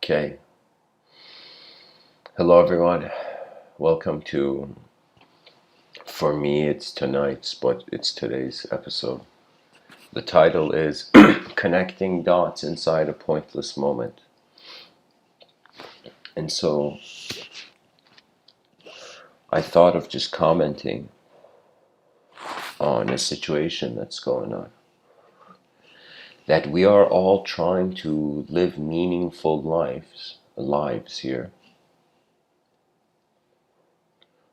Okay. Hello, everyone. Welcome to, for me, it's tonight's, but it's today's episode. The title is Connecting Dots Inside a Pointless Moment. And so I thought of just commenting on a situation that's going on. That we are all trying to live meaningful lives here.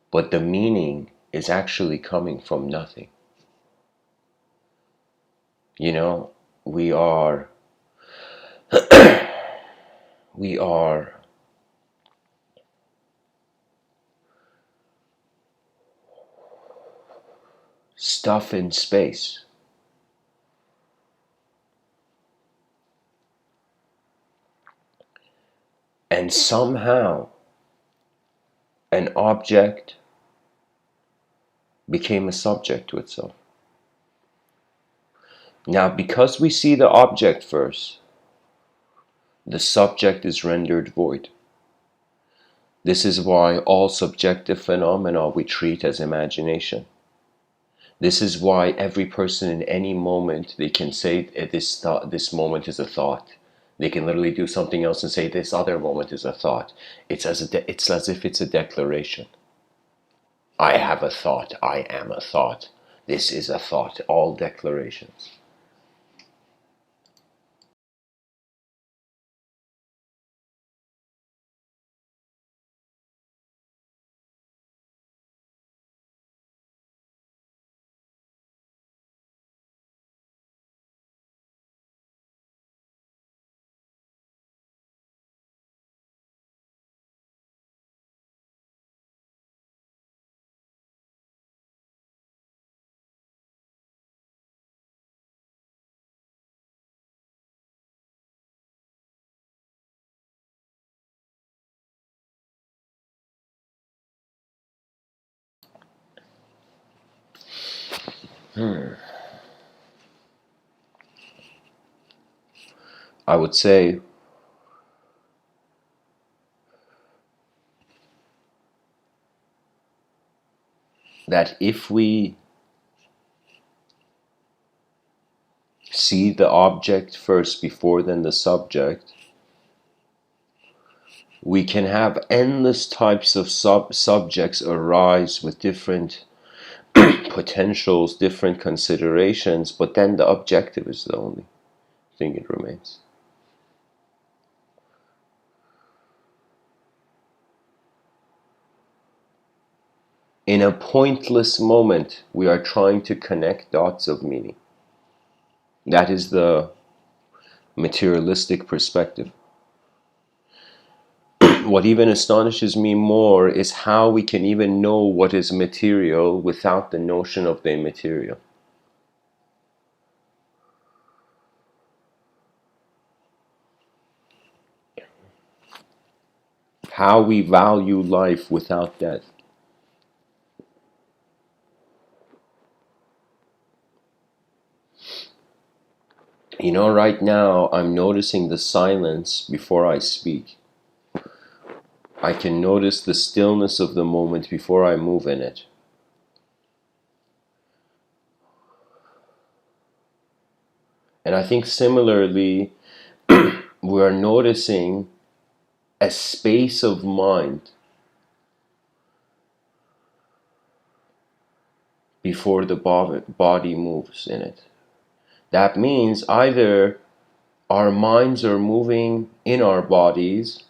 But the meaning is actually coming from nothing. You know, we are stuff in space. And somehow an object became a subject to itself. Now, because we see the object first, the subject is rendered void. This is why all subjective phenomena we treat as imagination. This is why every person in any moment, they can say this moment is a thought. They can literally do something else and say this other moment is a thought. It's as if it's a declaration. I have a thought. I am a thought. This is a thought. All declarations. I would say that if we see the object first before then the subject, we can have endless types of subjects arise with different potentials, different considerations, but then the objective is the only thing it remains. In a pointless moment, we are trying to connect dots of meaning. That is the materialistic perspective. What even astonishes me more is how we can even know what is material without the notion of the immaterial. How we value life without death. You know, right now I'm noticing the silence before I speak. I can notice the stillness of the moment before I move in it. And I think similarly, we are noticing a space of mind before the body moves in it. That means either our minds are moving in our bodies.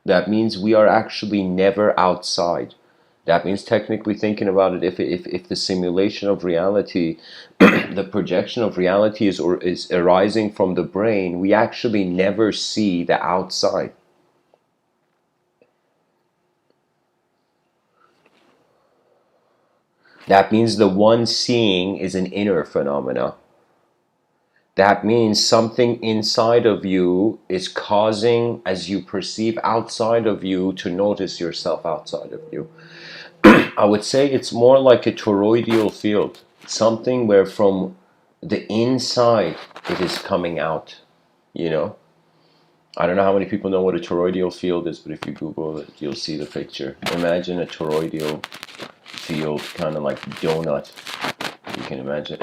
That means we are actually never outside. That means, technically thinking about it, if the simulation of reality, the projection of reality is arising from the brain, we actually never see the outside. That means the one seeing is an inner phenomena. That means something inside of you is causing, as you perceive outside of you, to notice yourself outside of you. I would say it's more like a toroidal field, something where from the inside it is coming out, you know? I don't know how many people know what a toroidal field is, but if you Google it, you'll see the picture. Imagine a toroidal field, kind of like donut. You can imagine.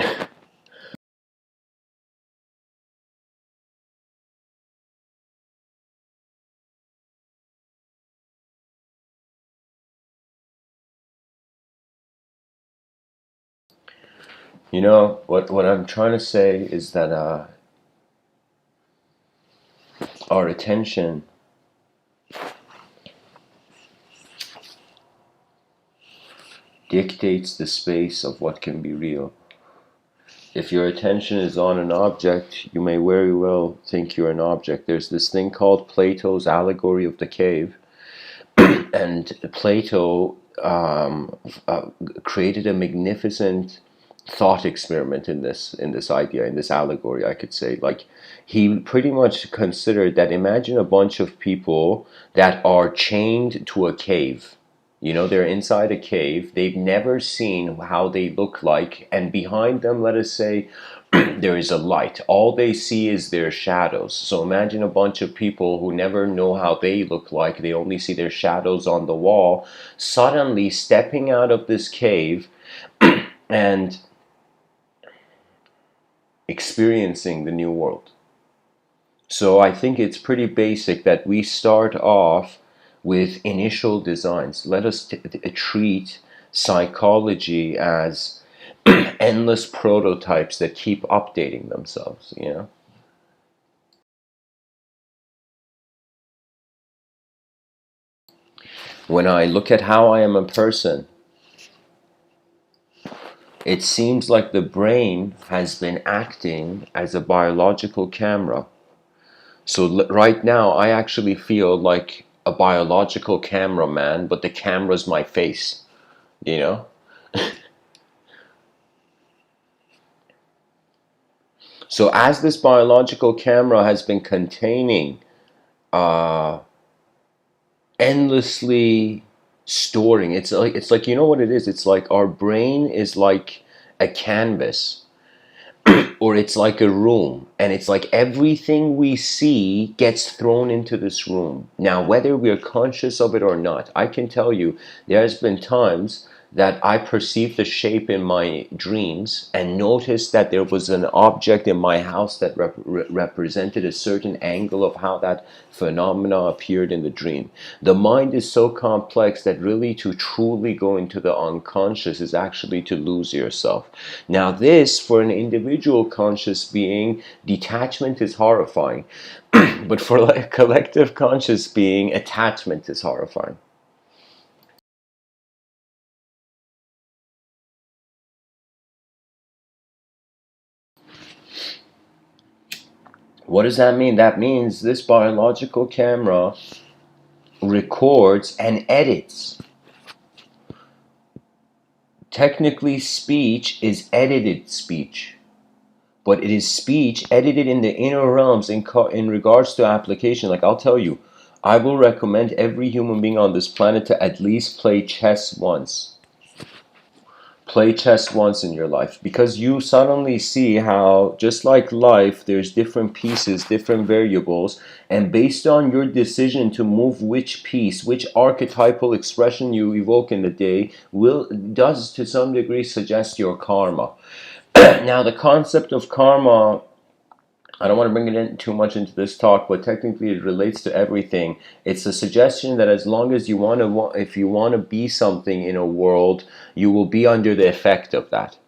You know what I'm trying to say is that our attention dictates the space of what can be real. If your attention is on an object, you may very well think you're an object. There's this thing called Plato's allegory of the cave, and Plato created a magnificent thought experiment in this idea, in this allegory, I could say. Like, he pretty much considered that, imagine a bunch of people that are chained to a cave. You know, they're inside a cave, they've never seen how they look like, and behind them, let us say, there is a light. All they see is their shadows. So imagine a bunch of people who never know how they look like, they only see their shadows on the wall, suddenly stepping out of this cave and experiencing the new world. So I think it's pretty basic that we start off with initial designs. Let us treat psychology as endless prototypes that keep updating themselves, you know? When I look at how I am a person, it seems like the brain has been acting as a biological camera. So right now, I actually feel like a biological cameraman, but the camera's my face, you know? So as this biological camera has been containing uh, endlessly storing, it's like you know what it is? It's like our brain is like a canvas, or it's like a room, and it's like everything we see gets thrown into this room. Now, whether we're conscious of it or not, I can tell you there's been times that I perceived the shape in my dreams and noticed that there was an object in my house that represented a certain angle of how that phenomena appeared in the dream. The mind is so complex that really to truly go into the unconscious is actually to lose yourself. Now, this, for an individual conscious being, detachment is horrifying. But for a collective conscious being, attachment is horrifying. What does that mean? That means this biological camera records and edits. Technically, speech is edited speech, but it is speech edited in the inner realms in regards to application. Like, I'll tell you, I will recommend every human being on this planet to at least play chess once. Play chess once in your life, because you suddenly see how, just like life, there's different pieces, different variables, and based on your decision to move which piece, which archetypal expression you evoke in the day, does to some degree suggest your karma. Now, the concept of karma, I don't want to bring it in too much into this talk, but technically it relates to everything. It's a suggestion that as long as you if you want to be something in a world, you will be under the effect of that.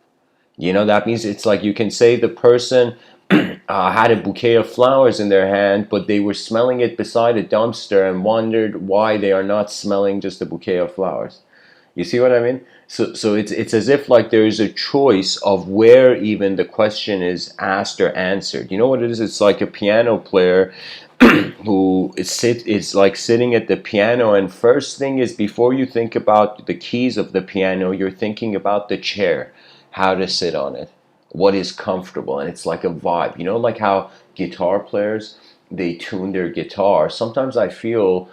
You know, that means it's like you can say the person had a bouquet of flowers in their hand, but they were smelling it beside a dumpster and wondered why they are not smelling just a bouquet of flowers. You see what I mean? So it's as if like there is a choice of where even the question is asked or answered. You know what it is? It's like a piano player who is like sitting at the piano, and first thing is, before you think about the keys of the piano, you're thinking about the chair, how to sit on it, what is comfortable, and it's like a vibe. You know, like how guitar players, they tune their guitar. Sometimes I feel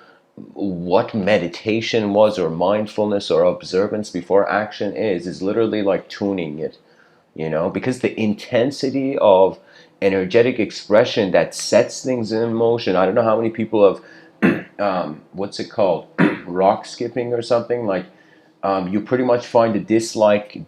what meditation was, or mindfulness, or observance before action is literally like tuning it, you know, because the intensity of energetic expression that sets things in motion. I don't know how many people have, what's it called, rock skipping or something like. You pretty much find a disc-like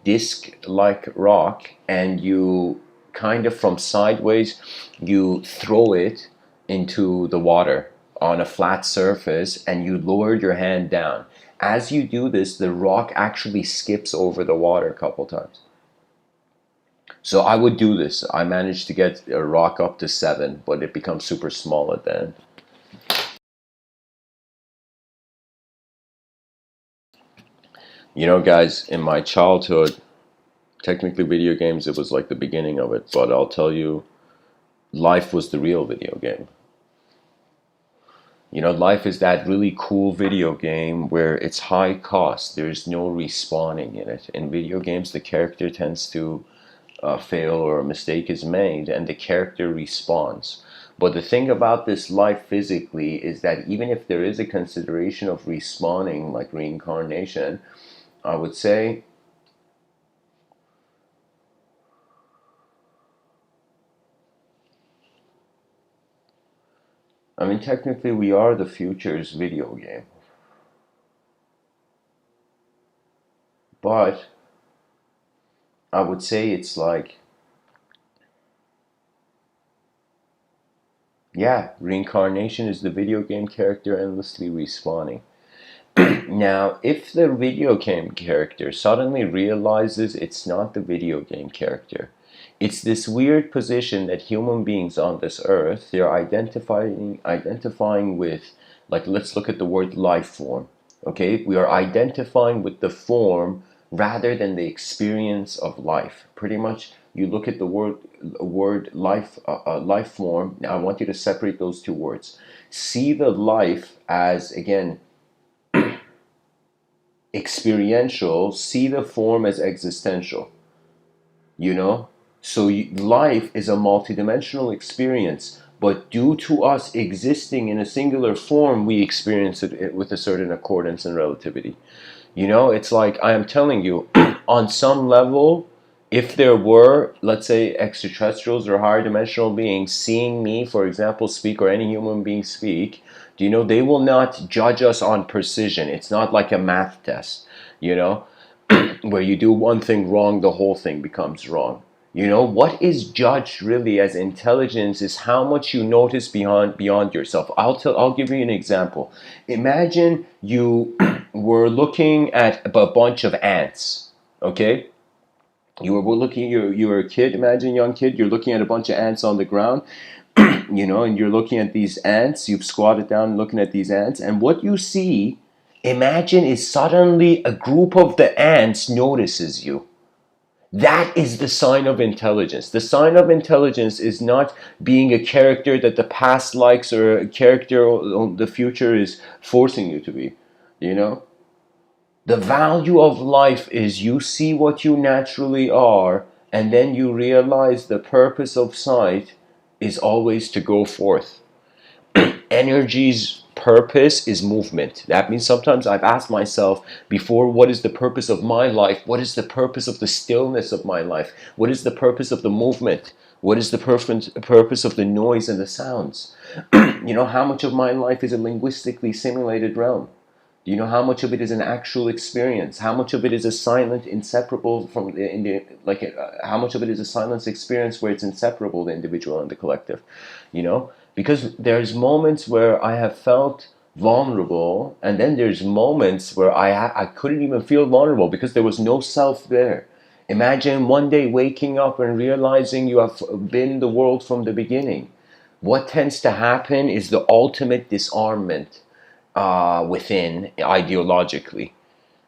rock, and you kind of from sideways, you throw it into the water on a flat surface, and you lower your hand down. As you do this, the rock actually skips over the water a couple times. So I would do this. I managed to get a rock up to 7, but it becomes super small at the end. You know, guys, in my childhood, technically video games, it was like the beginning of it, but I'll tell you, life was the real video game. You know, life is that really cool video game where it's high cost. There's no respawning in it. In video games, the character tends to fail or a mistake is made and the character respawns. But the thing about this life physically is that even if there is a consideration of respawning, like reincarnation, I would say technically we are the future's video game. But I would say it's like, yeah, reincarnation is the video game character endlessly respawning. Now, if the video game character suddenly realizes it's not the video game character, it's this weird position that human beings on this earth, they're identifying with, like, let's look at the word life form. Okay, we are identifying with the form rather than the experience of life. Pretty much, you look at the word life, life form. Now, I want you to separate those two words. See the life as, again, experiential. See the form as existential. You know, so life is a multidimensional experience, but due to us existing in a singular form, we experience it with a certain accordance and relativity. You know, it's like I am telling you, on some level, if there were, let's say, extraterrestrials or higher dimensional beings seeing me, for example, speak, or any human being speak, do you know, they will not judge us on precision. It's not like a math test, you know, where you do one thing wrong, the whole thing becomes wrong. You know, what is judged really as intelligence is how much you notice beyond yourself. I'll give you an example. Imagine you were looking at a bunch of ants, okay? You were a kid, imagine a young kid, you're looking at a bunch of ants on the ground, you know, and you're looking at these ants, you've squatted down looking at these ants, and what you see, imagine, is suddenly a group of the ants notices you. That is the sign of intelligence. The sign of intelligence is not being a character that the past likes or a character the future is forcing you to be, you know? The value of life is you see what you naturally are, and then you realize the purpose of sight is always to go forth. Energy's purpose is movement. That means sometimes I've asked myself before, what is the purpose of my life? What is the purpose of the stillness of my life? What is the purpose of the movement? What is the purpose of the noise and the sounds? You know, how much of my life is a linguistically simulated realm? Do you know how much of it is an actual experience? How much of it is a silent, inseparable from how much of it is a silence experience where it's inseparable, the individual and the collective? You know, because there's moments where I have felt vulnerable, and then there's moments where I couldn't even feel vulnerable because there was no self there. Imagine one day waking up and realizing you have been the world from the beginning. What tends to happen is the ultimate disarmament within ideologically.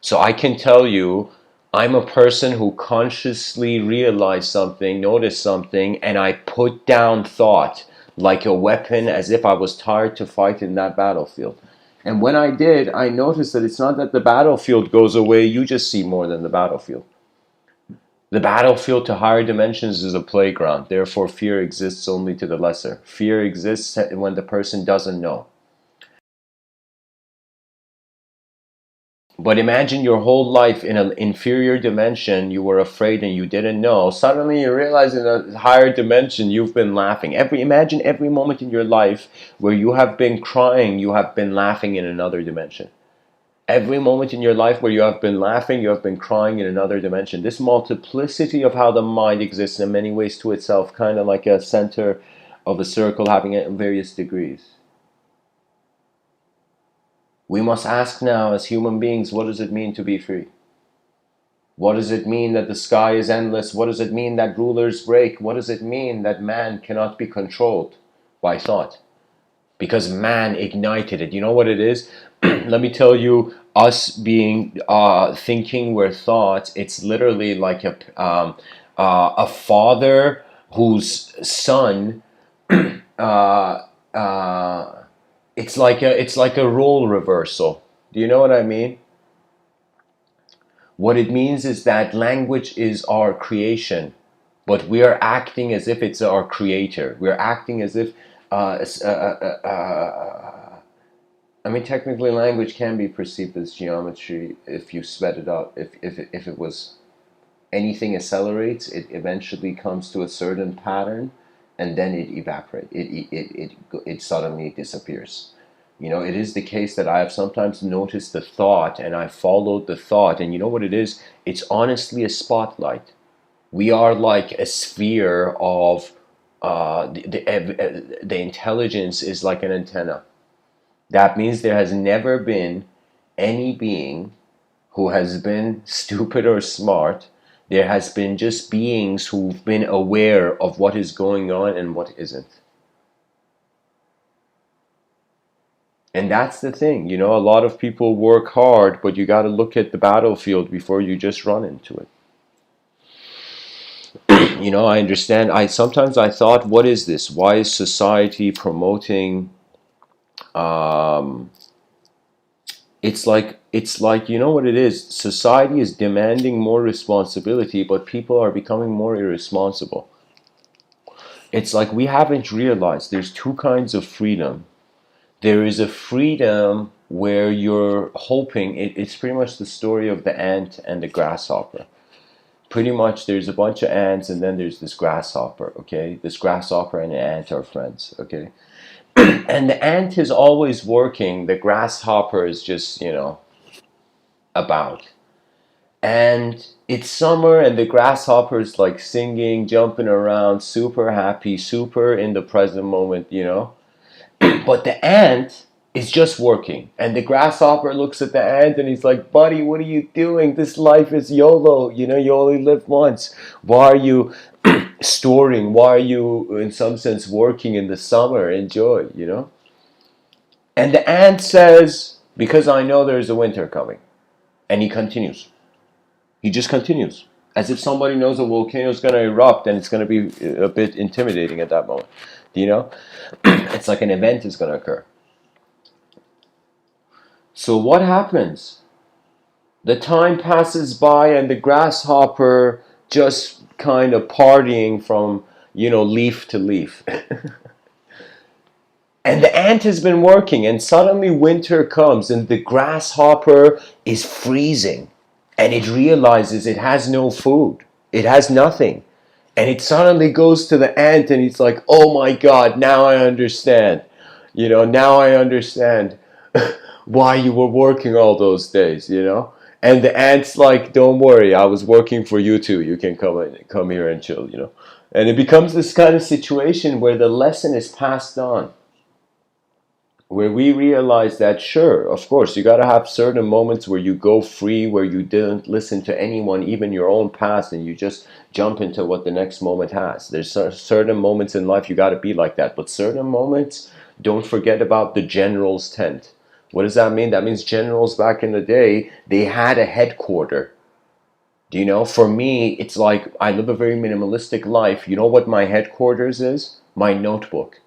So I can tell you, I'm a person who consciously realized something, noticed something, and I put down thought like a weapon as if I was tired to fight in that battlefield. And when I did, I noticed that it's not that the battlefield goes away, you just see more than the battlefield. The battlefield to higher dimensions is a playground, therefore fear exists only to the lesser. Fear exists when the person doesn't know. But imagine your whole life in an inferior dimension, you were afraid and you didn't know. Suddenly you realize in a higher dimension you've been laughing. Imagine every moment in your life where you have been crying, you have been laughing in another dimension. Every moment in your life where you have been laughing, you have been crying in another dimension. This multiplicity of how the mind exists in many ways to itself, kind of like a center of a circle having various degrees. We must ask now as human beings, what does it mean to be free? What does it mean that the sky is endless? What does it mean that rulers break? What does it mean that man cannot be controlled by thought? Because man ignited it. You know what it is? Let me tell you, us being thinking we're thoughts, it's literally like a father whose son, uh, uh, it's like a role reversal. Do you know what I mean? What it means is that language is our creation, but we are acting as if it's our creator. We're acting as if, I mean, technically, language can be perceived as geometry if you sped it up. If it was anything accelerates, it eventually comes to a certain pattern, and then it evaporates. It suddenly disappears. You know, it is the case that I have sometimes noticed the thought and I followed the thought, and you know what it is? It's honestly a spotlight. We are like a sphere of the intelligence is like an antenna. That means there has never been any being who has been stupid or smart. There has been just beings who've been aware of what is going on and what isn't. And that's the thing, you know, a lot of people work hard, but you got to look at the battlefield before you just run into it. You know, I understand. Sometimes I thought, what is this? Why is society promoting um, it's like you know what it is? Society is demanding more responsibility, but people are becoming more irresponsible. It's like we haven't realized there's two kinds of freedom. There is a freedom where you're hoping it's pretty much the story of the ant and the grasshopper. Pretty much there's a bunch of ants and then there's this grasshopper, okay? This grasshopper and the ant are friends, okay? And the ant is always working, the grasshopper is just, you know, about. And it's summer and the grasshopper's like singing, jumping around, super happy, super in the present moment, you know? But the ant is just working. And the grasshopper looks at the ant and he's like, buddy, what are you doing? This life is YOLO. You know, you only live once. Why are you storing? Why are you, in some sense, working in the summer? Enjoy, you know? And the ant says, because I know there's a winter coming. And he continues. He just continues. As if somebody knows a volcano is going to erupt and it's going to be a bit intimidating at that moment. Do you know? It's like an event is going to occur. So what happens? The time passes by and the grasshopper just kind of partying from, you know, leaf to leaf. And the ant has been working and suddenly winter comes and the grasshopper is freezing and it realizes it has no food. It has nothing. And it suddenly goes to the ant and it's like, oh my God, now I understand. You know, now I understand why you were working all those days, you know? And the ant's like, don't worry, I was working for you too. You can come here and chill, you know? And it becomes this kind of situation where the lesson is passed on, where we realize that sure, of course, you got to have certain moments where you go free, where you didn't listen to anyone, even your own past, and you just jump into what the next moment has. There's certain moments in life you got to be like that, but certain moments, don't forget about the general's tent. What does that mean? That means generals back in the day, they had a headquarter. Do you know? For me, it's like I live a very minimalistic life. You know what my headquarters is? My notebook.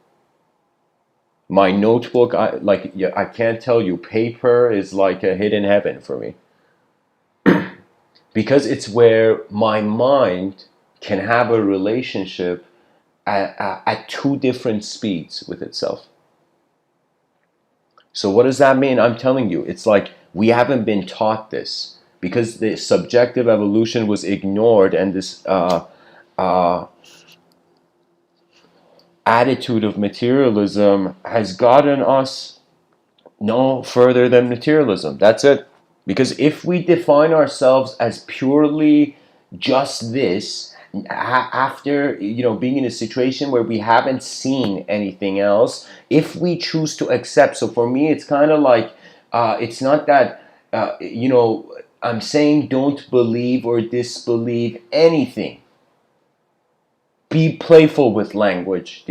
My notebook, I can't tell you, paper is like a hidden heaven for me. Because it's where my mind can have a relationship at two different speeds with itself. So what does that mean? I'm telling you, it's like we haven't been taught this because the subjective evolution was ignored, and this uh, attitude of materialism has gotten us no further than materialism. That's it. Because if we define ourselves as purely just this, after being in a situation where we haven't seen anything else, if we choose to accept, so for me, it's kind of like it's not that I'm saying don't believe or disbelieve anything. Be playful with language,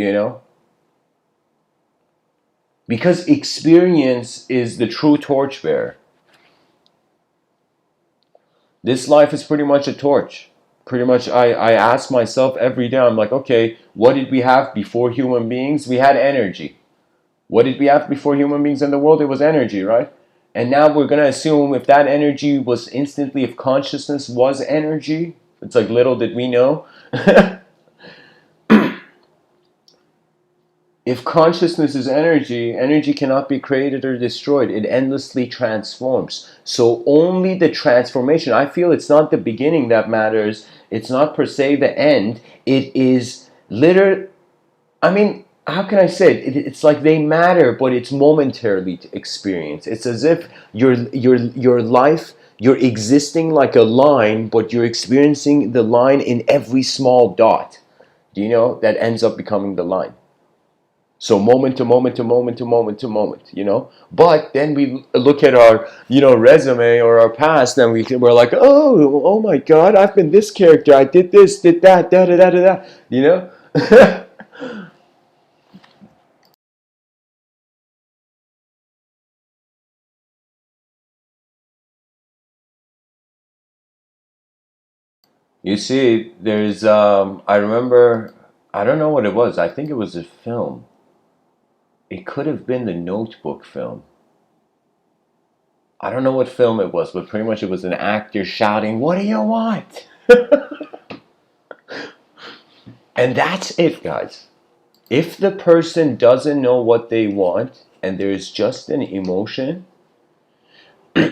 because experience is the true torchbearer. This life is pretty much a torch. Pretty much, I ask myself every day, I'm like, okay, what did we have before human beings? We had energy. What did we have before human beings in the world? It was energy, right? And now we're going to assume if that energy was instantly, if consciousness was energy, it's like little did we know. If consciousness is energy, energy cannot be created or destroyed. It endlessly transforms. So only the transformation. I feel it's not the beginning that matters. It's not per se the end. It is literally, I mean, how can I say it? It's like they matter, but it's momentarily to experience. It's as if your life, you're existing like a line, but you're experiencing the line in every small dot. Do you know? That ends up becoming the line. So moment to moment to moment to moment to moment. But then we look at our, resume or our past, and we're like, oh my God, I've been this character. I did this, did that, da da da da da. You see, there's I remember, I don't know what it was. I think it was a film. It could have been the Notebook film. I don't know what film it was, but pretty much it was an actor shouting, "What do you want?" And that's it, guys. If the person doesn't know what they want and there's just an emotion,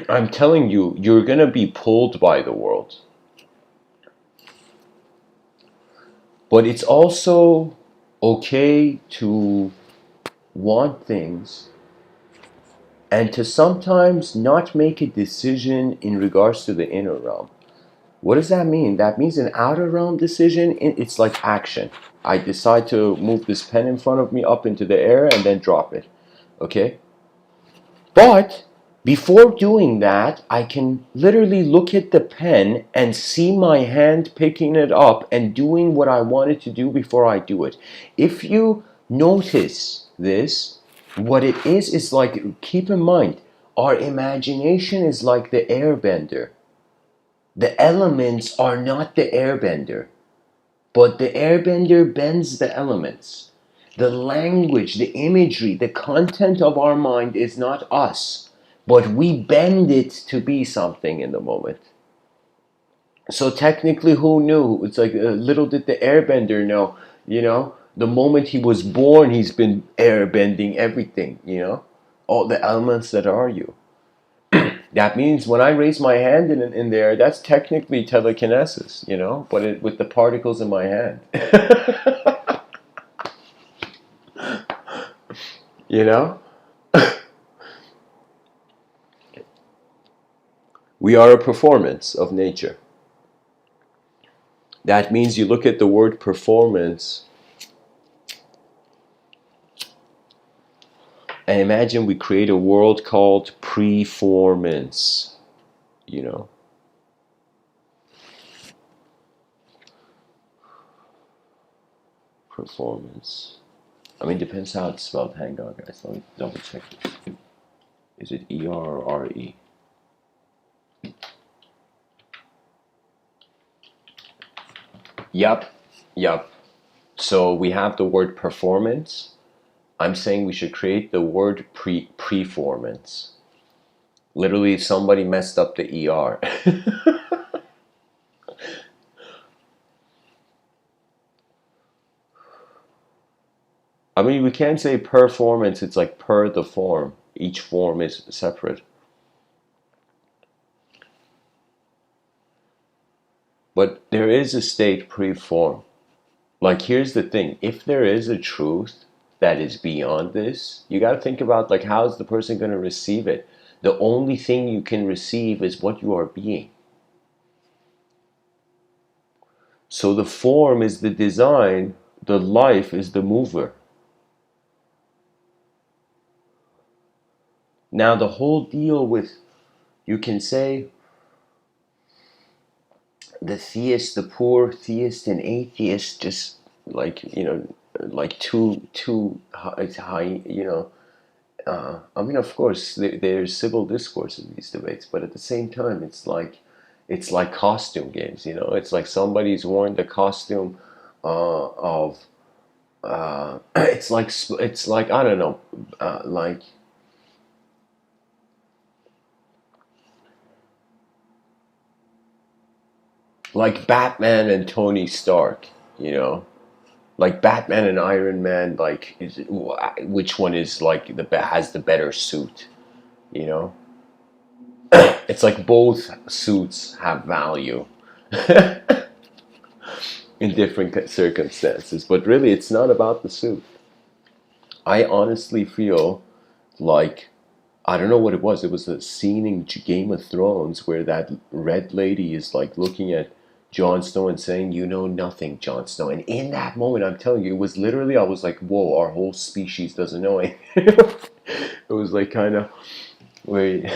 I'm telling you, you're going to be pulled by the world. But it's also okay to want things and to sometimes not make a decision in regards to the inner realm. What does that mean? That means an outer realm decision, it's like action. I decide to move this pen in front of me up into the air and then drop it. Okay? But before doing that, I can literally look at the pen and see my hand picking it up and doing what I wanted to do before I do it. If you notice this, what it is like, keep in mind, our imagination is like the airbender. The elements are not the airbender, but the airbender bends the elements. The language, the imagery, the content of our mind is not us, but we bend it to be something in the moment. So technically, who knew? It's like little did the airbender know, the moment he was born, he's been airbending everything, all the elements that are you. That means when I raise my hand in there, that's technically telekinesis, but with the particles in my hand. you know? We are a performance of nature. That means you look at the word performance and imagine we create a world called preformance, Performance. I mean, depends how it's spelled. Hang on, guys. Let me double check this. Is it ER or RE? Yup. So we have the word performance. I'm saying we should create the word preformance. Literally, somebody messed up the ER. I mean, we can't say performance. It's like per the form. Each form is separate. But there is a state pre-form. Like, here's the thing. If there is a truth that is beyond this, you got to think about, like, how is the person going to receive it? The only thing you can receive is what you are being. So the form is the design, the life is the mover. Now, the whole deal with, you can say, the theist, the poor theist and atheist, just like, like too high, I mean, of course, there's civil discourse in these debates, but at the same time, it's like costume games. It's like somebody's worn the costume of it's like I don't know, like Batman and Tony Stark. You know, like Batman and Iron Man. Like, which one is like has the better suit? You know, it's like both suits have value in different circumstances, but really, it's not about the suit. I honestly feel like, I don't know what it was. It was a scene in Game of Thrones where that red lady is like looking at Jon Snow and saying, "You know nothing, Jon Snow." And in that moment, I'm telling you, it was literally, I was like, "Whoa, our whole species doesn't know it." It was like kind of where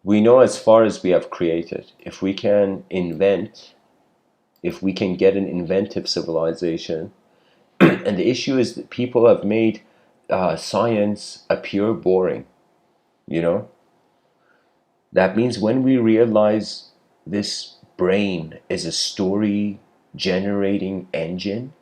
we know as far as we have created. If we can invent, if we can get an inventive civilization, and the issue is that people have made science appear boring. You know, that means when we realize this brain is a story generating engine,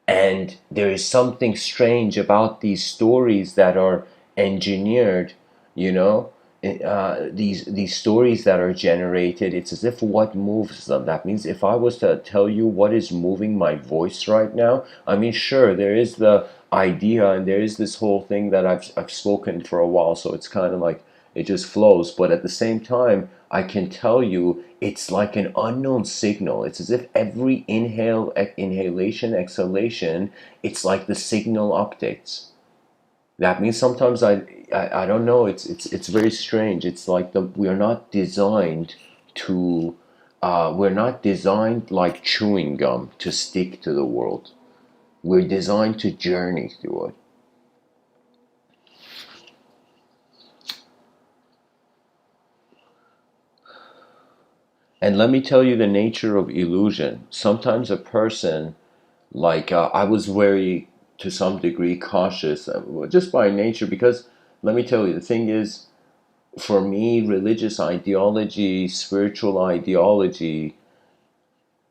and there is something strange about these stories that are engineered, you know, these stories that are generated, it's as if what moves them. That means if I was to tell you what is moving my voice right now, I mean, sure, there is the idea and there is this whole thing that I've spoken for a while, so it's kind of like it just flows. But at the same time, I can tell you it's like an unknown signal. It's as if every inhalation, exhalation, it's like the signal updates. That means sometimes I don't know. It's very strange. It's like we are not designed to. We're not designed like chewing gum to stick to the world. We're designed to journey through it. And let me tell you the nature of illusion. Sometimes a person, like, I was very, to some degree, cautious, just by nature, because let me tell you, the thing is, for me, religious ideology, spiritual ideology,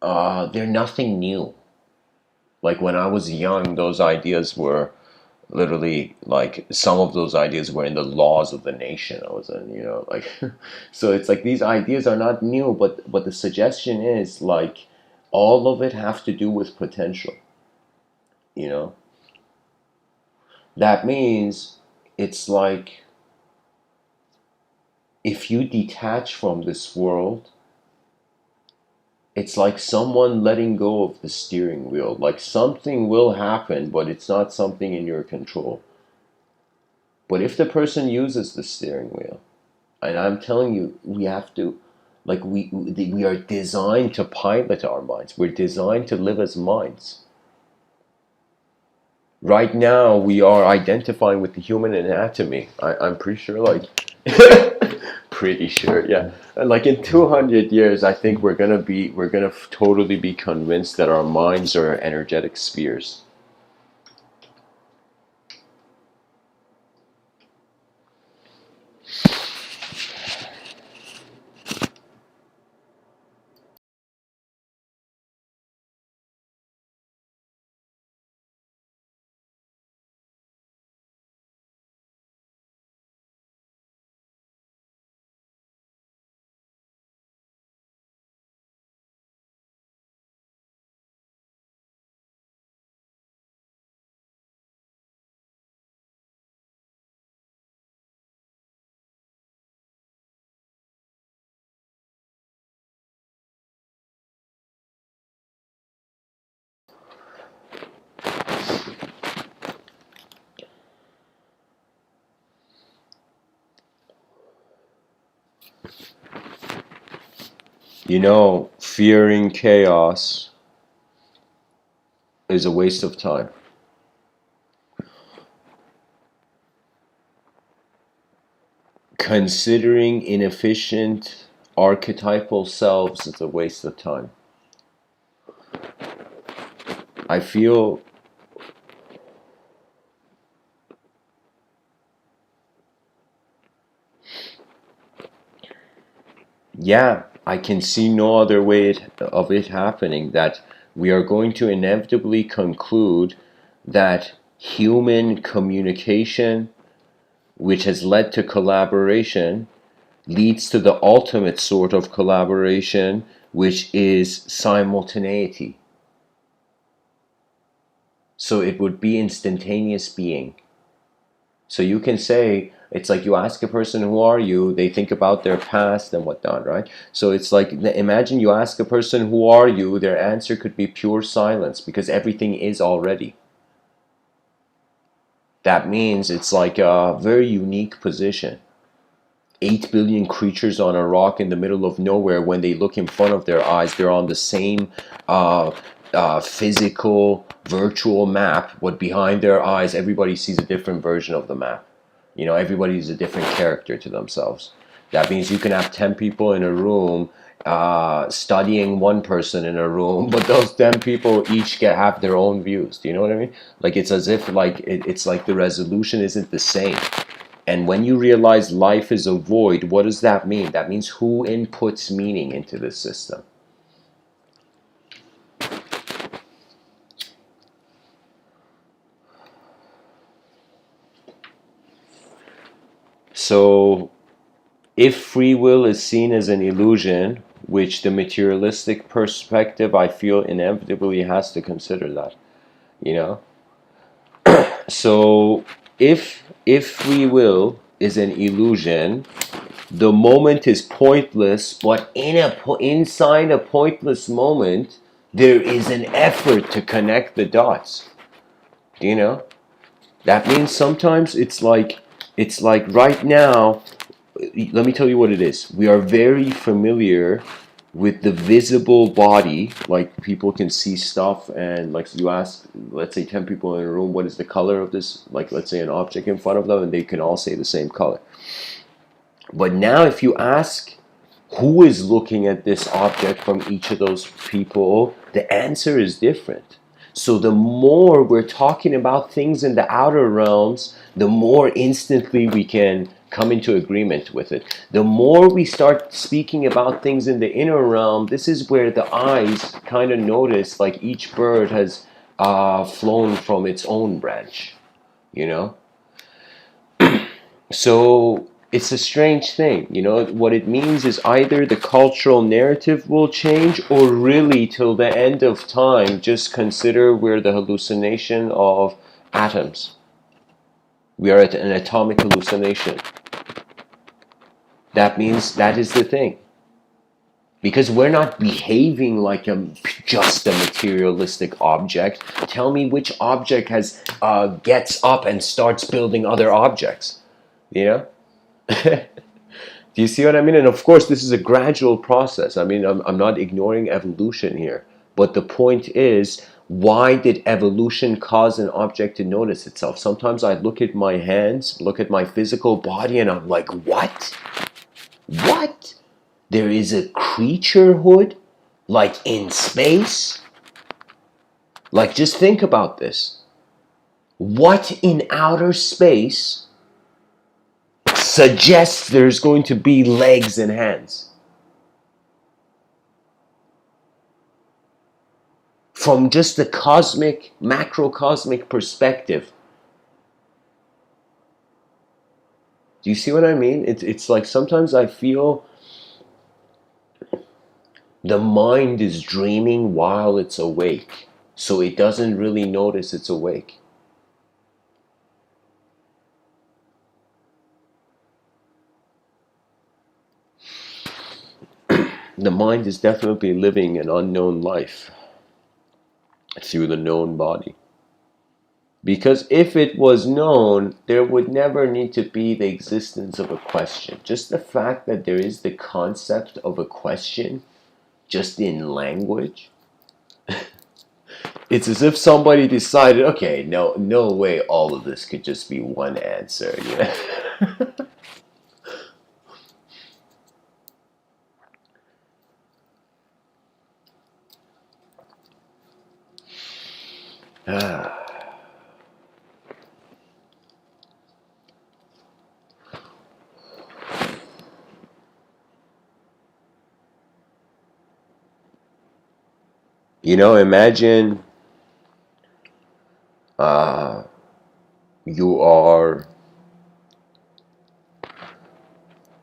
they're nothing new. Like, when I was young, those ideas were literally, like, some of those ideas were in the laws of the nation I was in, like, so it's like these ideas are not new, but the suggestion is like all of it have to do with potential, you know. That means it's like if you detach from this world, it's like someone letting go of the steering wheel. Like, something will happen, but it's not something in your control. But if the person uses the steering wheel, and I'm telling you, we have to, like, we are designed to pilot our minds. We're designed to live as minds. Right now, we are identifying with the human anatomy. I'm pretty sure, like, pretty sure, yeah. And like in 200 years, I think we're gonna totally be convinced that our minds are energetic spheres. Fearing chaos is a waste of time. Considering inefficient archetypal selves is a waste of time. I feel I can see no other way of it happening, that we are going to inevitably conclude that human communication, which has led to collaboration, leads to the ultimate sort of collaboration, which is simultaneity. So it would be instantaneous being. So you can say, it's like you ask a person, who are you? They think about their past and whatnot, right? So it's like, imagine you ask a person, who are you? Their answer could be pure silence, because everything is already. That means it's like a very unique position. 8 billion creatures on a rock in the middle of nowhere, when they look in front of their eyes, they're on the same physical, virtual map, but behind their eyes, everybody sees a different version of the map. Everybody's a different character to themselves. That means you can have 10 people in a room studying one person in a room, but those 10 people each have their own views. Do you know what I mean? Like, it's as if it's like the resolution isn't the same. And when you realize life is a void, what does that mean? That means who inputs meaning into this system? So, if free will is seen as an illusion, which the materialistic perspective, I feel, inevitably has to consider that, So, if free will is an illusion, the moment is pointless, but inside a pointless moment, there is an effort to connect the dots. Do you know? That means sometimes it's like right now, let me tell you what it is. We are very familiar with the visible body, like people can see stuff, and like you ask, let's say 10 people in a room, what is the color of this, like let's say an object in front of them, and they can all say the same color. But now if you ask who is looking at this object from each of those people, the answer is different. So the more we're talking about things in the outer realms, the more instantly we can come into agreement with it. The more we start speaking about things in the inner realm, this is where the eyes kind of notice, like each bird has flown from its own branch, So it's a strange thing, what it means is either the cultural narrative will change, or really till the end of time, just consider we're the hallucination of atoms. We are at an atomic hallucination. That means that is the thing. Because we're not behaving like just a materialistic object. Tell me which object gets up and starts building other objects, Do you see what I mean? And of course, this is a gradual process. I mean, I'm not ignoring evolution here. But the point is, why did evolution cause an object to notice itself? Sometimes I look at my hands, look at my physical body, and I'm like, what? What? There is a creaturehood, like in space? Like, just think about this. What in outer space suggests there's going to be legs and hands? From just the cosmic, macrocosmic perspective. Do you see what I mean? It's like sometimes I feel the mind is dreaming while it's awake, so it doesn't really notice it's awake. The mind is definitely living an unknown life through the known body. Because if it was known, there would never need to be the existence of a question. Just the fact that there is the concept of a question just in language. It's as if somebody decided, okay, no way all of this could just be one answer. Imagine you are,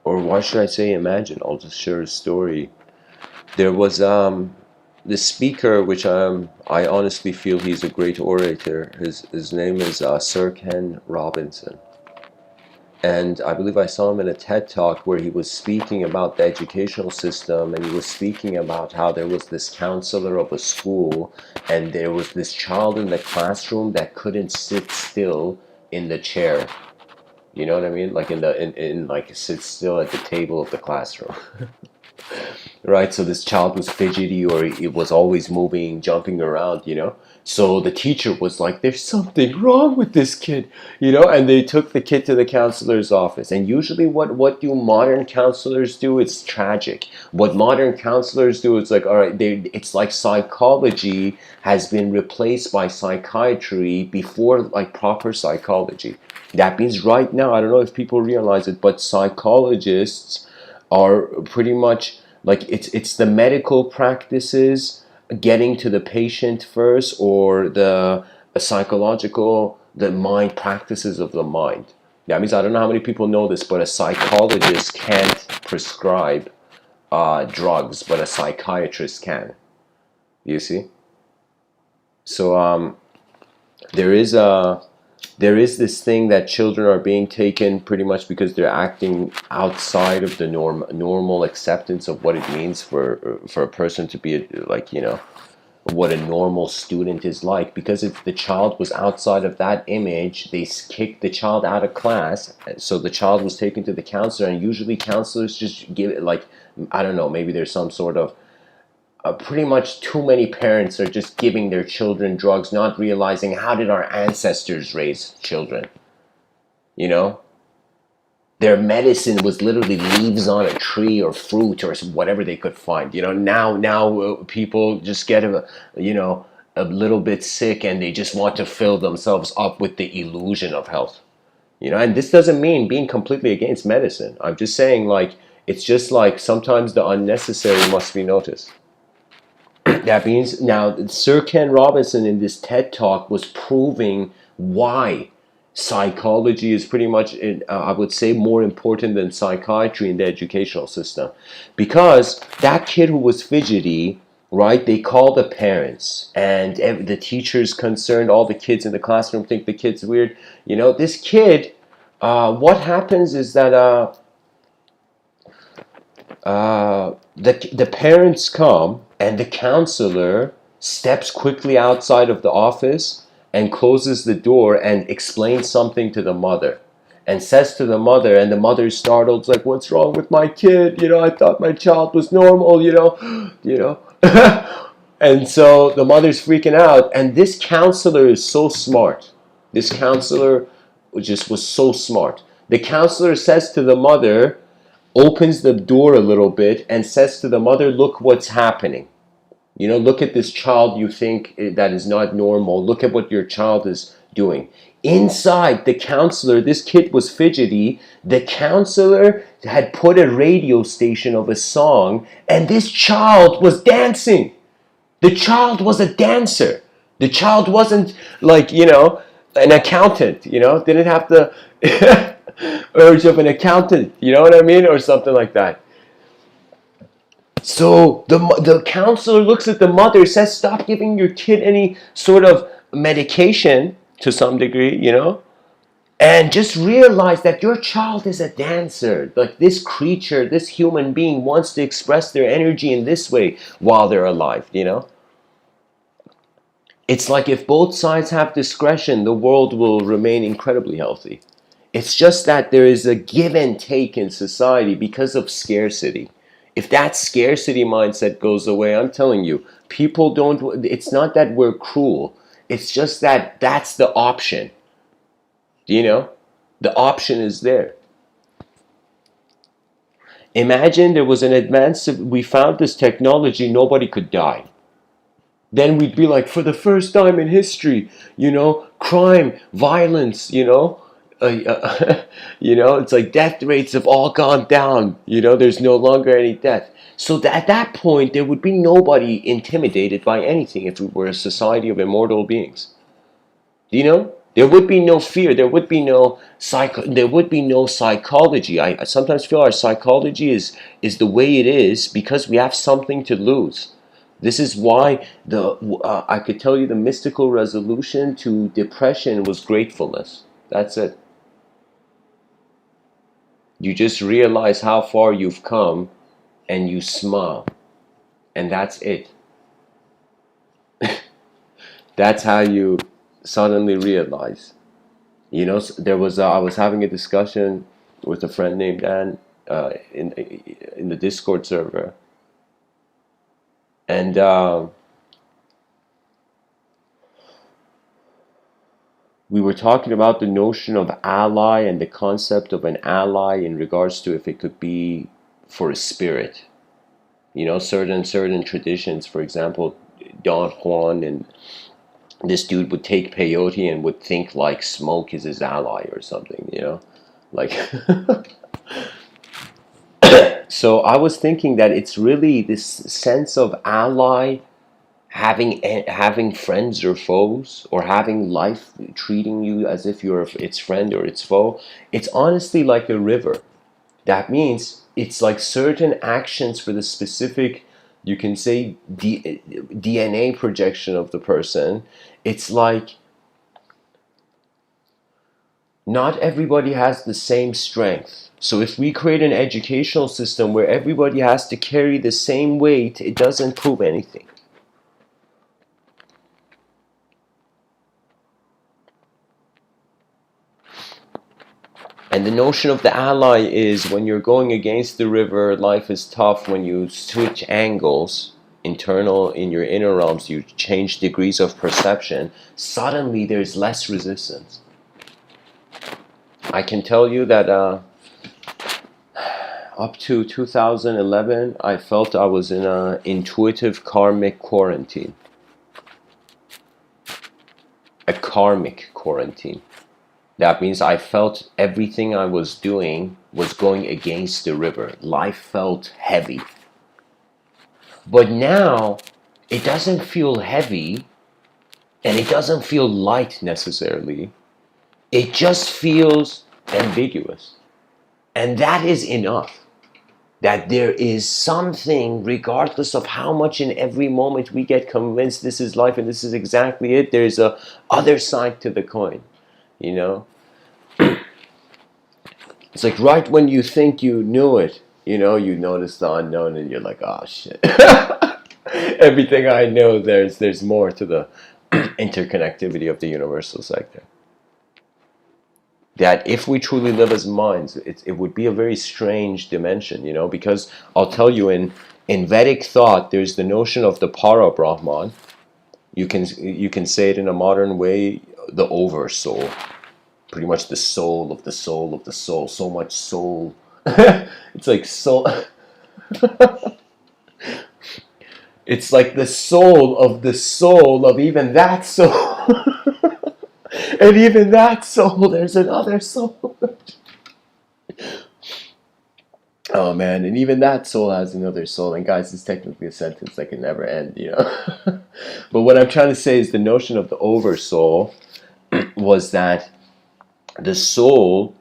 or why should I say imagine? I'll just share a story. There was this speaker, which I honestly feel he's a great orator. His name is Sir Ken Robinson. And I believe I saw him in a TED Talk where he was speaking about the educational system, and he was speaking about how there was this counselor of a school, and there was this child in the classroom that couldn't sit still in the chair. You know what I mean? Like in like sit still at the table of the classroom. Right, so this child was fidgety, or it was always moving, jumping around. So the teacher was like, there's something wrong with this kid. And they took the kid to the counselor's office. And usually what do modern counselors do? It's tragic. What modern counselors do is like, all right, it's like psychology has been replaced by psychiatry before like proper psychology. That means right now, I don't know if people realize it, but psychologists are pretty much like it's the medical practices getting to the patient first, or the psychological, the mind practices of the mind. That means, I don't know how many people know this, but a psychologist can't prescribe drugs, but a psychiatrist can. You see? So there is a there is this thing that children are being taken pretty much because they're acting outside of the normal acceptance of what it means for a person to be like, what a normal student is like. Because if the child was outside of that image, they kicked the child out of class. So the child was taken to the counselor, and usually counselors just give it, like, I don't know, maybe there's some sort of pretty much too many parents are just giving their children drugs, not realizing how did our ancestors raise children. Their medicine was literally leaves on a tree or fruit or whatever they could find. Now people just get a little bit sick, and they just want to fill themselves up with the illusion of health. And this doesn't mean being completely against medicine. I'm just saying, like, it's just like sometimes the unnecessary must be noticed. That means now Sir Ken Robinson in this TED Talk was proving why psychology is pretty much, I would say, more important than psychiatry in the educational system. Because that kid who was fidgety, right, they called the parents, and the teachers concerned, all the kids in the classroom think the kid's weird. This kid, what happens is that the parents come, and the counselor steps quickly outside of the office and closes the door and explains something to the mother, and says to the mother, and the mother's startled, like, what's wrong with my kid? I thought my child was normal. And so the mother's freaking out, and this counselor is so smart. This counselor just was so smart. The counselor says to the mother, opens the door a little bit, and says to the mother, look what's happening. Look at this child you think that is not normal. Look at what your child is doing. Inside, the counselor, this kid was fidgety. The counselor had put a radio station of a song, and this child was dancing. The child was a dancer. The child wasn't like, an accountant, didn't have the urge of an accountant, you know what I mean? Or something like that. So the counselor looks at the mother, says, stop giving your kid any sort of medication to some degree, and just realize that your child is a dancer. Like, this creature, this human being wants to express their energy in this way while they're alive, It's like if both sides have discretion, the world will remain incredibly healthy. It's just that there is a give and take in society because of scarcity. If that scarcity mindset goes away, I'm telling you, people don't, it's not that we're cruel. It's just that that's the option. You know? The option is there. Imagine there was an advance, we found this technology, nobody could die. Then we'd be like, for the first time in history, crime, violence, it's like death rates have all gone down. There's no longer any death. So that at that point, there would be nobody intimidated by anything if we were a society of immortal beings. There would be no fear. There would be no psychology. I sometimes feel our psychology is the way it is because we have something to lose. This is why I could tell you the mystical resolution to depression was gratefulness. That's it. You just realize how far you've come and you smile. And that's it. That's how you suddenly realize. I was having a discussion with a friend named Dan in the Discord server. And we were talking about the notion of ally and the concept of an ally in regards to if it could be for a spirit. Certain traditions, for example, Don Juan and this dude would take peyote and would think like smoke is his ally or something, like. So I was thinking that it's really this sense of ally, having friends or foes, or having life treating you as if you're its friend or its foe. It's honestly like a river. That means it's like certain actions for the specific, you can say, DNA projection of the person. It's like not everybody has the same strength. So if we create an educational system where everybody has to carry the same weight, it doesn't prove anything. And the notion of the ally is when you're going against the river, life is tough. When you switch angles, in your inner realms, you change degrees of perception, suddenly there's less resistance. I can tell you that up to 2011, I felt I was in an intuitive karmic quarantine. A karmic quarantine. That means I felt everything I was doing was going against the river. Life felt heavy. But now, it doesn't feel heavy, and it doesn't feel light necessarily. It just feels ambiguous. And that is enough. That there is something, regardless of how much in every moment we get convinced this is life and this is exactly it, there's a other side to the coin. It's like right when you think you knew it, you notice the unknown and you're like, oh shit. Everything I know, there's more to the interconnectivity of the universal sector. That if we truly live as minds, it would be a very strange dimension, because I'll tell you, in Vedic thought, there's the notion of the para Brahman. You can say it in a modern way, the oversoul. Pretty much the soul of the soul of the soul. So much soul. It's like soul. It's like the soul of even that soul. And even that soul, there's another soul. Oh man, and even that soul has another soul. And guys, it's technically a sentence that can never end, But what I'm trying to say is the notion of the oversoul was that the soul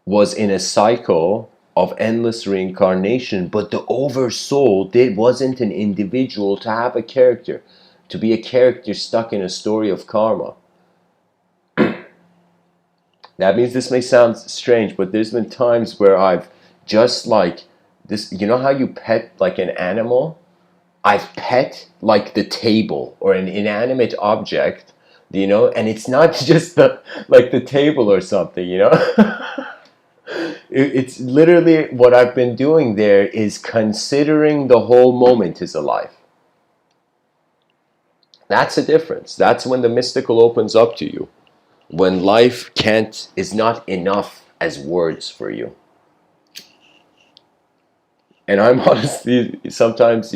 was in a cycle of endless reincarnation, but the oversoul wasn't an individual to have a character, to be a character stuck in a story of karma. That means this may sound strange, but there's been times where I've just like this, how you pet like an animal? I've pet like the table or an inanimate object, and it's not just the table or something, It's literally what I've been doing there is considering the whole moment is alive. That's a difference. That's when the mystical opens up to you. When life is not enough as words for you. And I'm honestly, sometimes,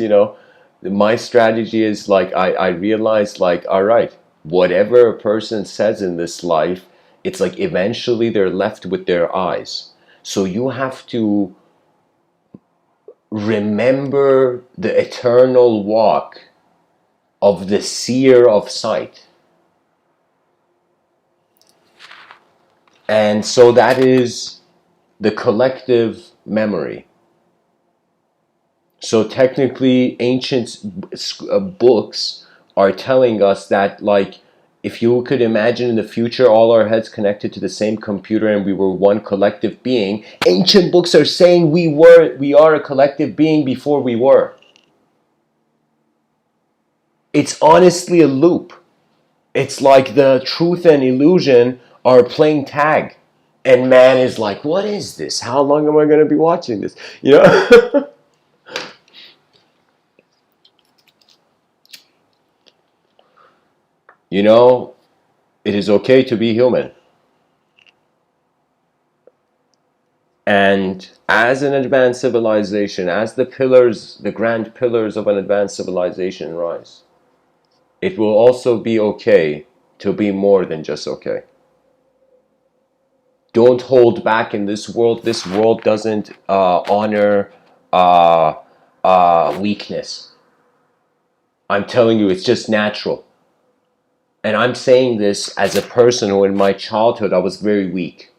my strategy is like, I realize like, all right, whatever a person says in this life, it's like eventually they're left with their eyes. So you have to remember the eternal walk of the seer of sight. And so that is the collective memory. So technically, ancient books are telling us that, like, if you could imagine in the future all our heads connected to the same computer and we were one collective being, ancient books are saying we are a collective being before we were. It's honestly a loop. It's like the truth and illusion are playing tag. And man is like, what is this? How long am I going to be watching this? It is okay to be human. And as an advanced civilization, as the grand pillars of an advanced civilization rise, it will also be okay to be more than just okay. Don't hold back in this world. This world doesn't honor weakness. I'm telling you, it's just natural. And I'm saying this as a person who in my childhood I was very weak.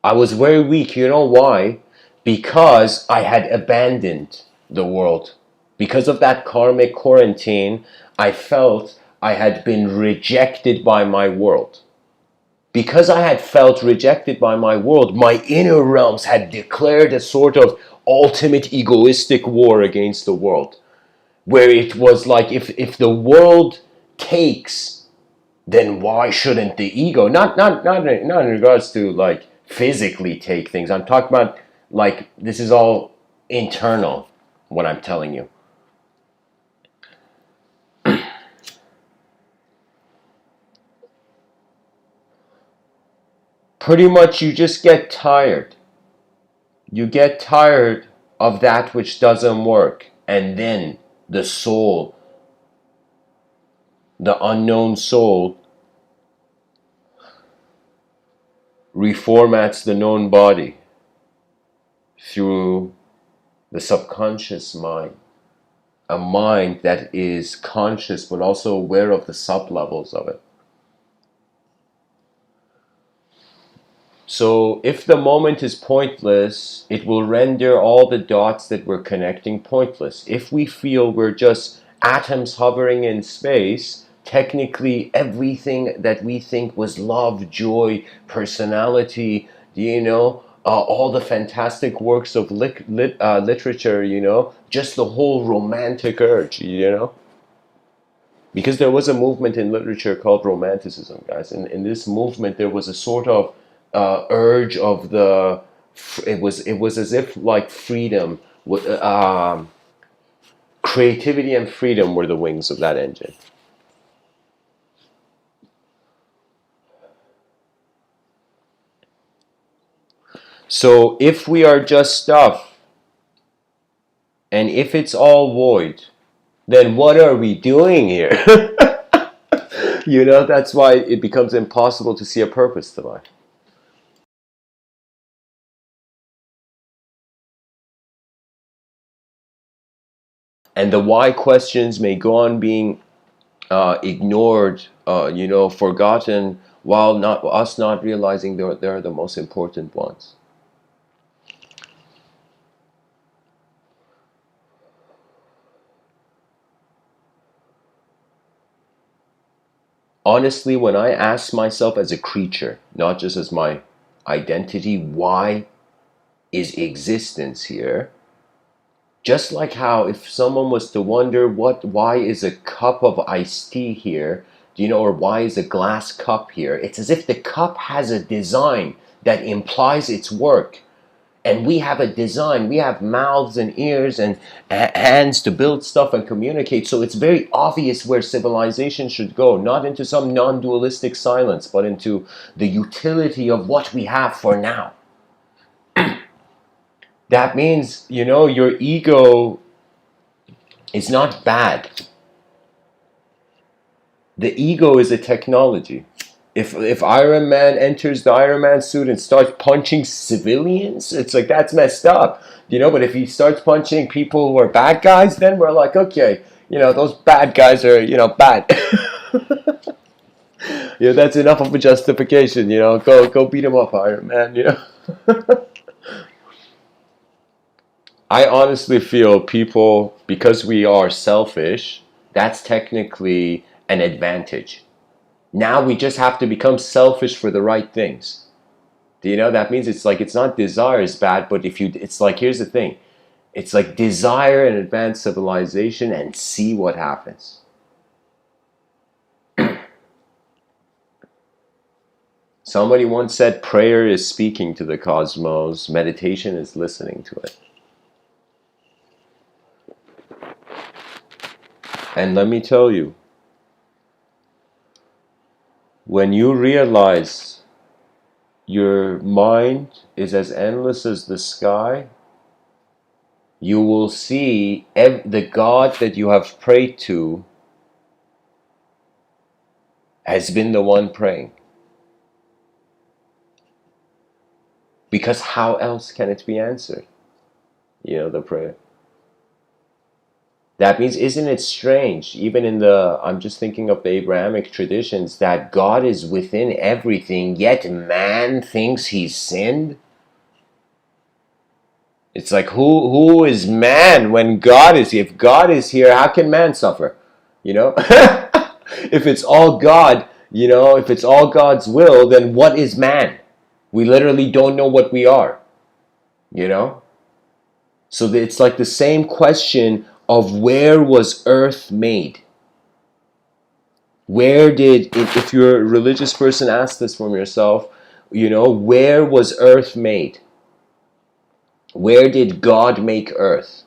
I was very weak. You know why? Because I had abandoned the world. Because of that karmic quarantine, I felt I had been rejected by my world. Because I had felt rejected by my world, my inner realms had declared a sort of ultimate egoistic war against the world. Where it was like, if the world takes, then why shouldn't the ego? Not in regards to like physically take things. I'm talking about like this is all internal, what I'm telling you. Pretty much you just get tired. You get tired of that which doesn't work. And then the soul, the unknown soul, reformats the known body through the subconscious mind. A mind that is conscious but also aware of the sub-levels of it. So if the moment is pointless, it will render all the dots that we're connecting pointless. If we feel we're just atoms hovering in space, technically everything that we think was love, joy, personality, all the fantastic works of literature, just the whole romantic urge, Because there was a movement in literature called Romanticism, guys. And in this movement, there was a sort of urge of it was as if like freedom, creativity and freedom were the wings of that engine. So if we are just stuff, and if it's all void, then what are we doing here? That's why it becomes impossible to see a purpose to life. And the why questions may go on being ignored, forgotten, while not realizing they're the most important ones. Honestly, when I ask myself as a creature, not just as my identity, why is existence here? Just like how if someone was to wonder why is a cup of iced tea here, Do you know, or why is a glass cup here? It's as if the cup has a design that implies its work. And we have a design, we have mouths and ears and hands to build stuff and communicate. So it's very obvious where civilization should go, not into some non-dualistic silence, but into the utility of what we have for now. That means, you know, your ego is not bad. The ego is a technology. If Iron Man enters the Iron Man suit and starts punching civilians, it's like, that's messed up, you know. But if he starts punching people who are bad guys, then we're like, okay, you know, those bad guys are, you know, bad. You know, that's enough of a justification. You know, go beat him up, Iron Man. You know. I honestly feel people, because we are selfish, that's technically an advantage. Now we just have to become selfish for the right things. Do you know? That means it's like, it's not desire is bad, but if you, it's like, here's the thing. It's like desire an advanced civilization and see what happens. Somebody once said prayer is speaking to the cosmos, meditation is listening to it. And let me tell you, when you realize your mind is as endless as the sky, you will see the God that you have prayed to has been the one praying. Because how else can it be answered? You know, the prayer. That means, isn't it strange, even in the, I'm just thinking of the Abrahamic traditions, that God is within everything, yet man thinks he's sinned? It's like, who is man when God is here? If God is here, how can man suffer? You know? If it's all God, you know, if it's all God's will, then what is man? We literally don't know what we are. You know? So it's like the same question of where was earth made? Where did, if you're a religious person, ask this from yourself, you know, where was earth made? Where did God make earth?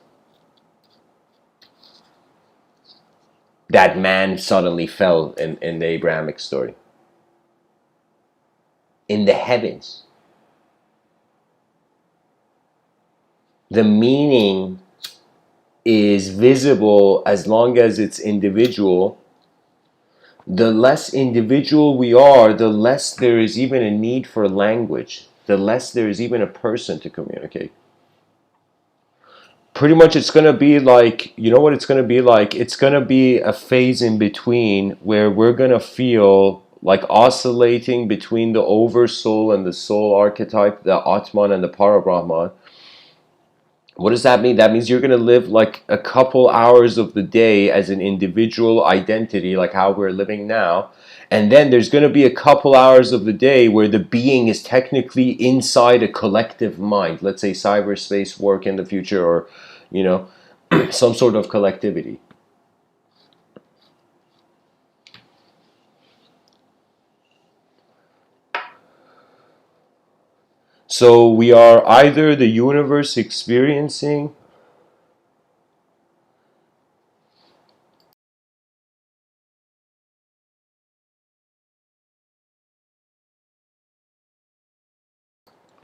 That man suddenly fell in the Abrahamic story. In the heavens. The meaning is visible as long as it's individual. The less individual we are, the less there is even a need for language. The less there is even a person to communicate. Pretty much it's going to be like, you know what it's going to be like? It's going to be a phase in between where we're going to feel like oscillating between the oversoul and the soul archetype, the Atman and the Parabrahman. What does that mean? That means you're going to live like a couple hours of the day as an individual identity, like how we're living now. And then there's going to be a couple hours of the day where the being is technically inside a collective mind. Let's say cyberspace work in the future, or, you know, some sort of collectivity. So we are either the universe experiencing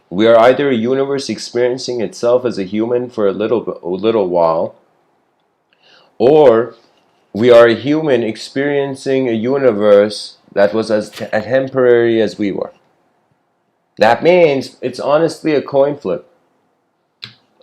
we are either a universe experiencing itself as a human for a little while, or we are a human experiencing a universe that was as temporary as we were. That means it's honestly a coin flip.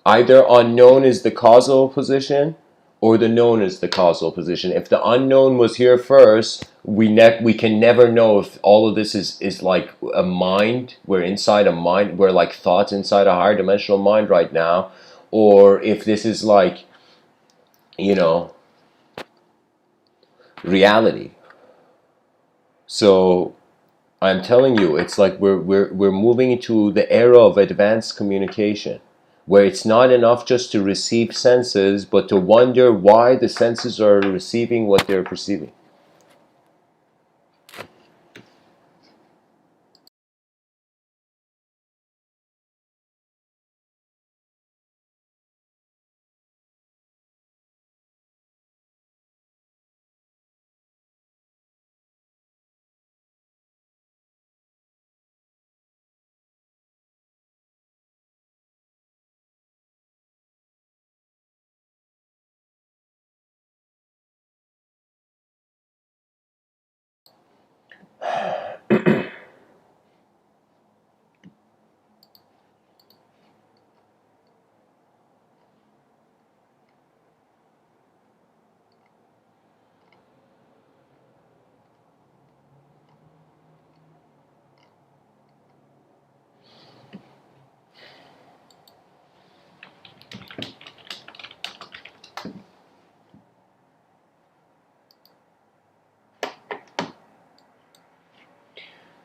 Either unknown is the causal position, or the known is the causal position. If the unknown was here first, we can never know if all of this is like a mind. We're inside a mind. We're like thoughts inside a higher dimensional mind right now, or if this is like, you know, reality. So I'm telling you, it's like we're moving into the era of advanced communication, where it's not enough just to receive senses, but to wonder why the senses are receiving what they're perceiving.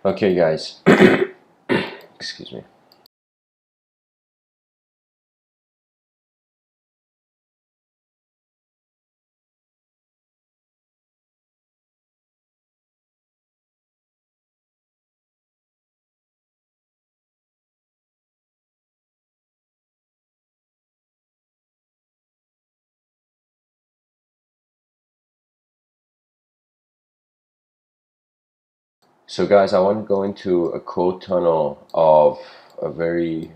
Okay, guys. Excuse me. So, guys, I want to go into a quote tunnel of a very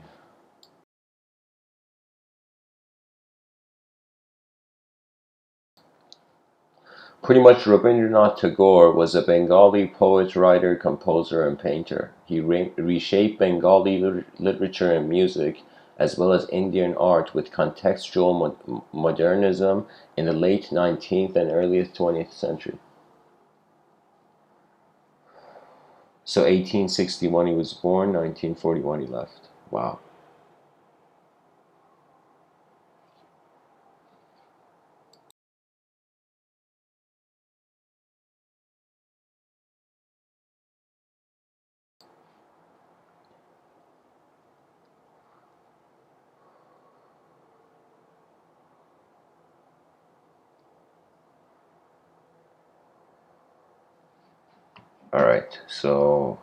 pretty much. Rabindranath Tagore was a Bengali poet, writer, composer, and painter. He reshaped Bengali literature and music, as well as Indian art, with contextual modernism in the late 19th and early 20th century. So 1861 he was born, 1941 he left. Wow. All right. So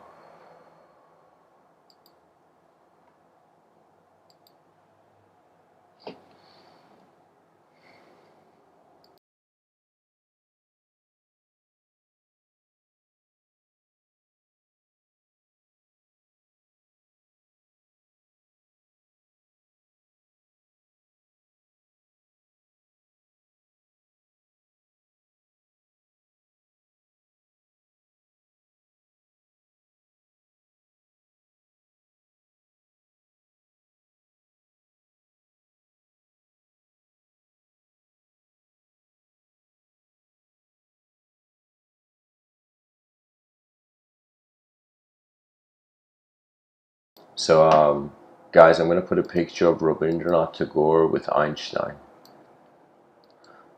guys, I'm going to put a picture of Rabindranath Tagore with Einstein.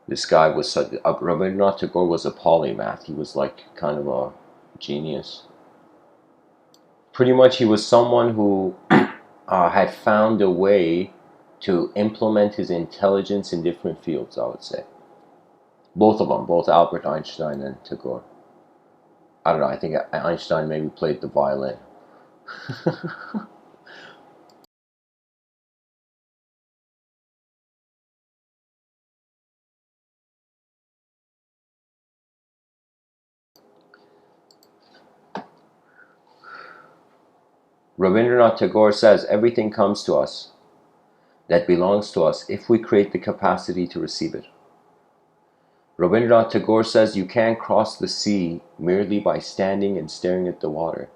This guy was such. Rabindranath Tagore was a polymath. He was like kind of a genius. Pretty much, he was someone who had found a way to implement his intelligence in different fields, I would say. Both of them, both Albert Einstein and Tagore. I don't know, I think Einstein maybe played the violin. Rabindranath Tagore says everything comes to us that belongs to us if we create the capacity to receive it. Rabindranath Tagore says you can't cross the sea merely by standing and staring at the water.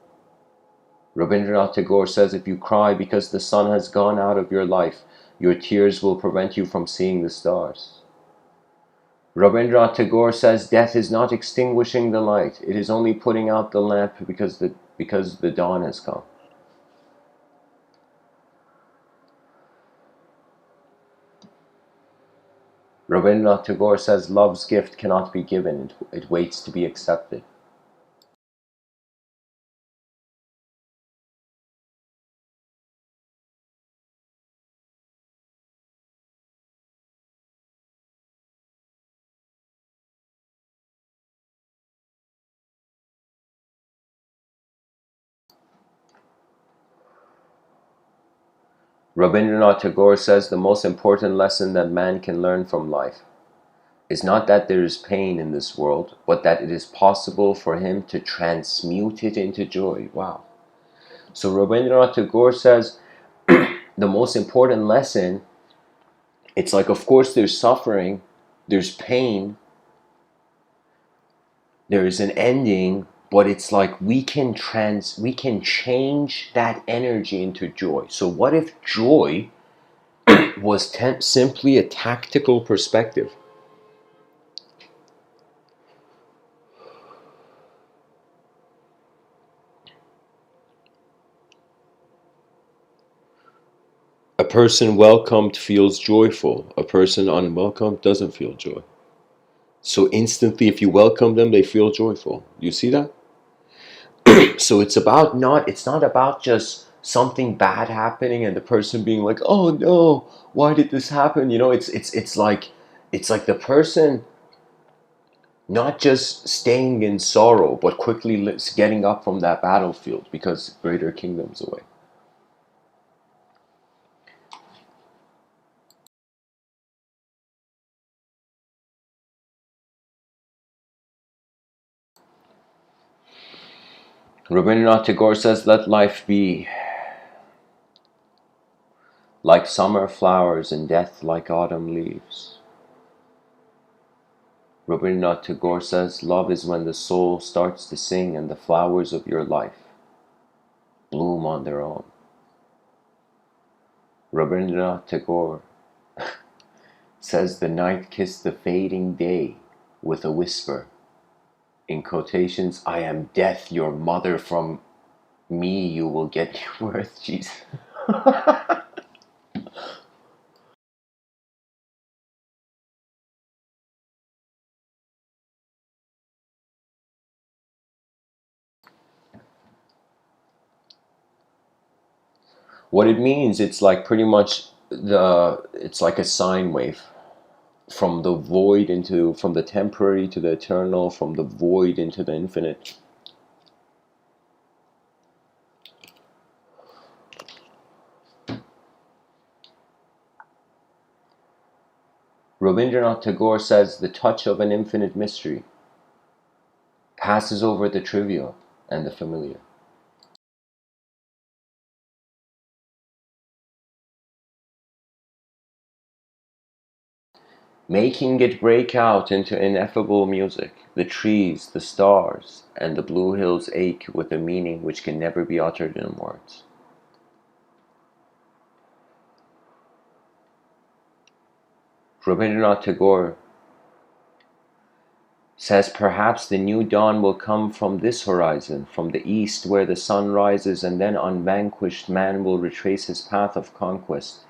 Rabindranath Tagore says if you cry because the sun has gone out of your life, your tears will prevent you from seeing the stars. Rabindranath Tagore says death is not extinguishing the light, it is only putting out the lamp because the dawn has come. Rabindranath Tagore says love's gift cannot be given, it waits to be accepted. Rabindranath Tagore says the most important lesson that man can learn from life is not that there is pain in this world, but that it is possible for him to transmute it into joy. Wow. So Rabindranath Tagore says the most important lesson, it's like, of course, there's suffering, there's pain, there is an ending, but it's like we can change that energy into joy. So what if joy was simply a tactical perspective? A person welcomed feels joyful. A person unwelcomed doesn't feel joy. So instantly, if you welcome them, they feel joyful. You see that? So it's not about just something bad happening and the person being like, oh no, why did this happen? It's like the person not just staying in sorrow, but quickly getting up from that battlefield because greater kingdoms away. Rabindranath Tagore says, let life be like summer flowers and death like autumn leaves. Rabindranath Tagore says, love is when the soul starts to sing and the flowers of your life bloom on their own. Rabindranath Tagore says, the night kissed the fading day with a whisper. In quotations, I am death, your mother, from me you will get your worth, Jesus. What it means, it's like pretty much it's like a sine wave from the void into, from the temporary to the eternal, from the void into the infinite. Rabindranath Tagore says the touch of an infinite mystery passes over the trivial and the familiar, making it break out into ineffable music. The trees, the stars, and the blue hills ache with a meaning which can never be uttered in words. Rabindranath Tagore says perhaps the new dawn will come from this horizon, from the east where the sun rises, and then unvanquished man will retrace his path of conquest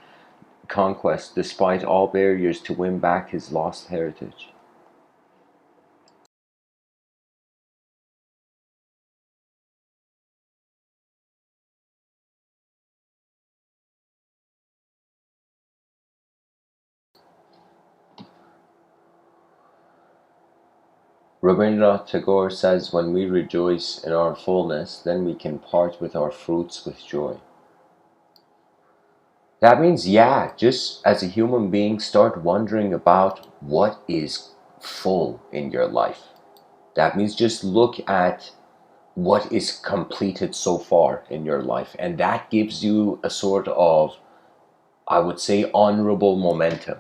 despite all barriers to win back his lost heritage. Rabindranath Tagore says when we rejoice in our fullness, then we can part with our fruits with joy. That means, yeah, just as a human being, start wondering about what is full in your life. That means just look at what is completed so far in your life, and that gives you a sort of, I would say, honorable momentum.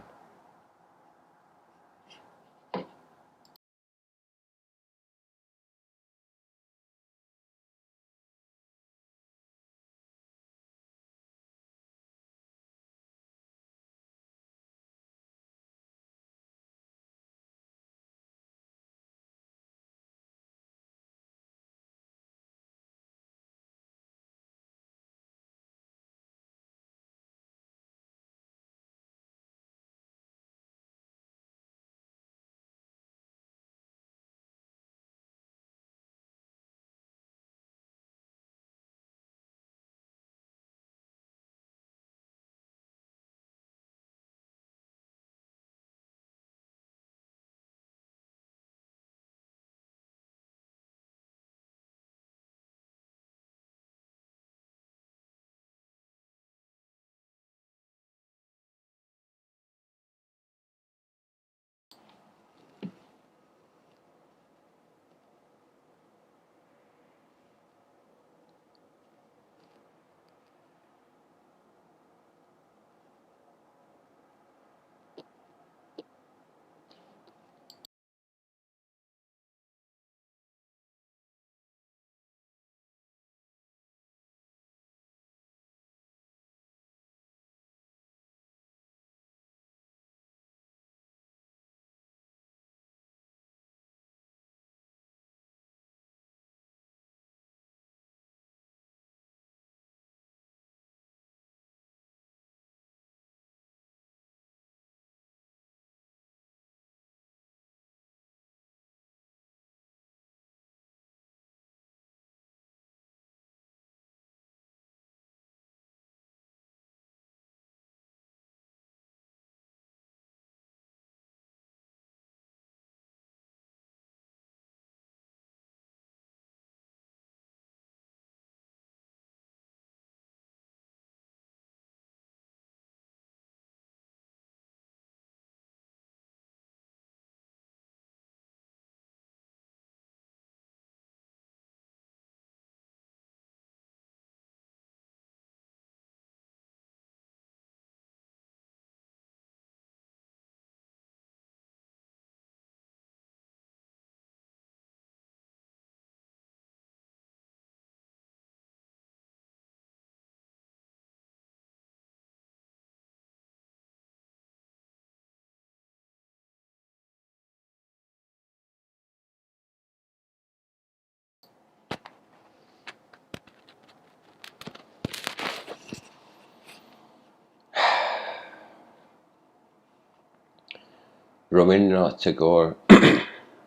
Rabindranath Tagore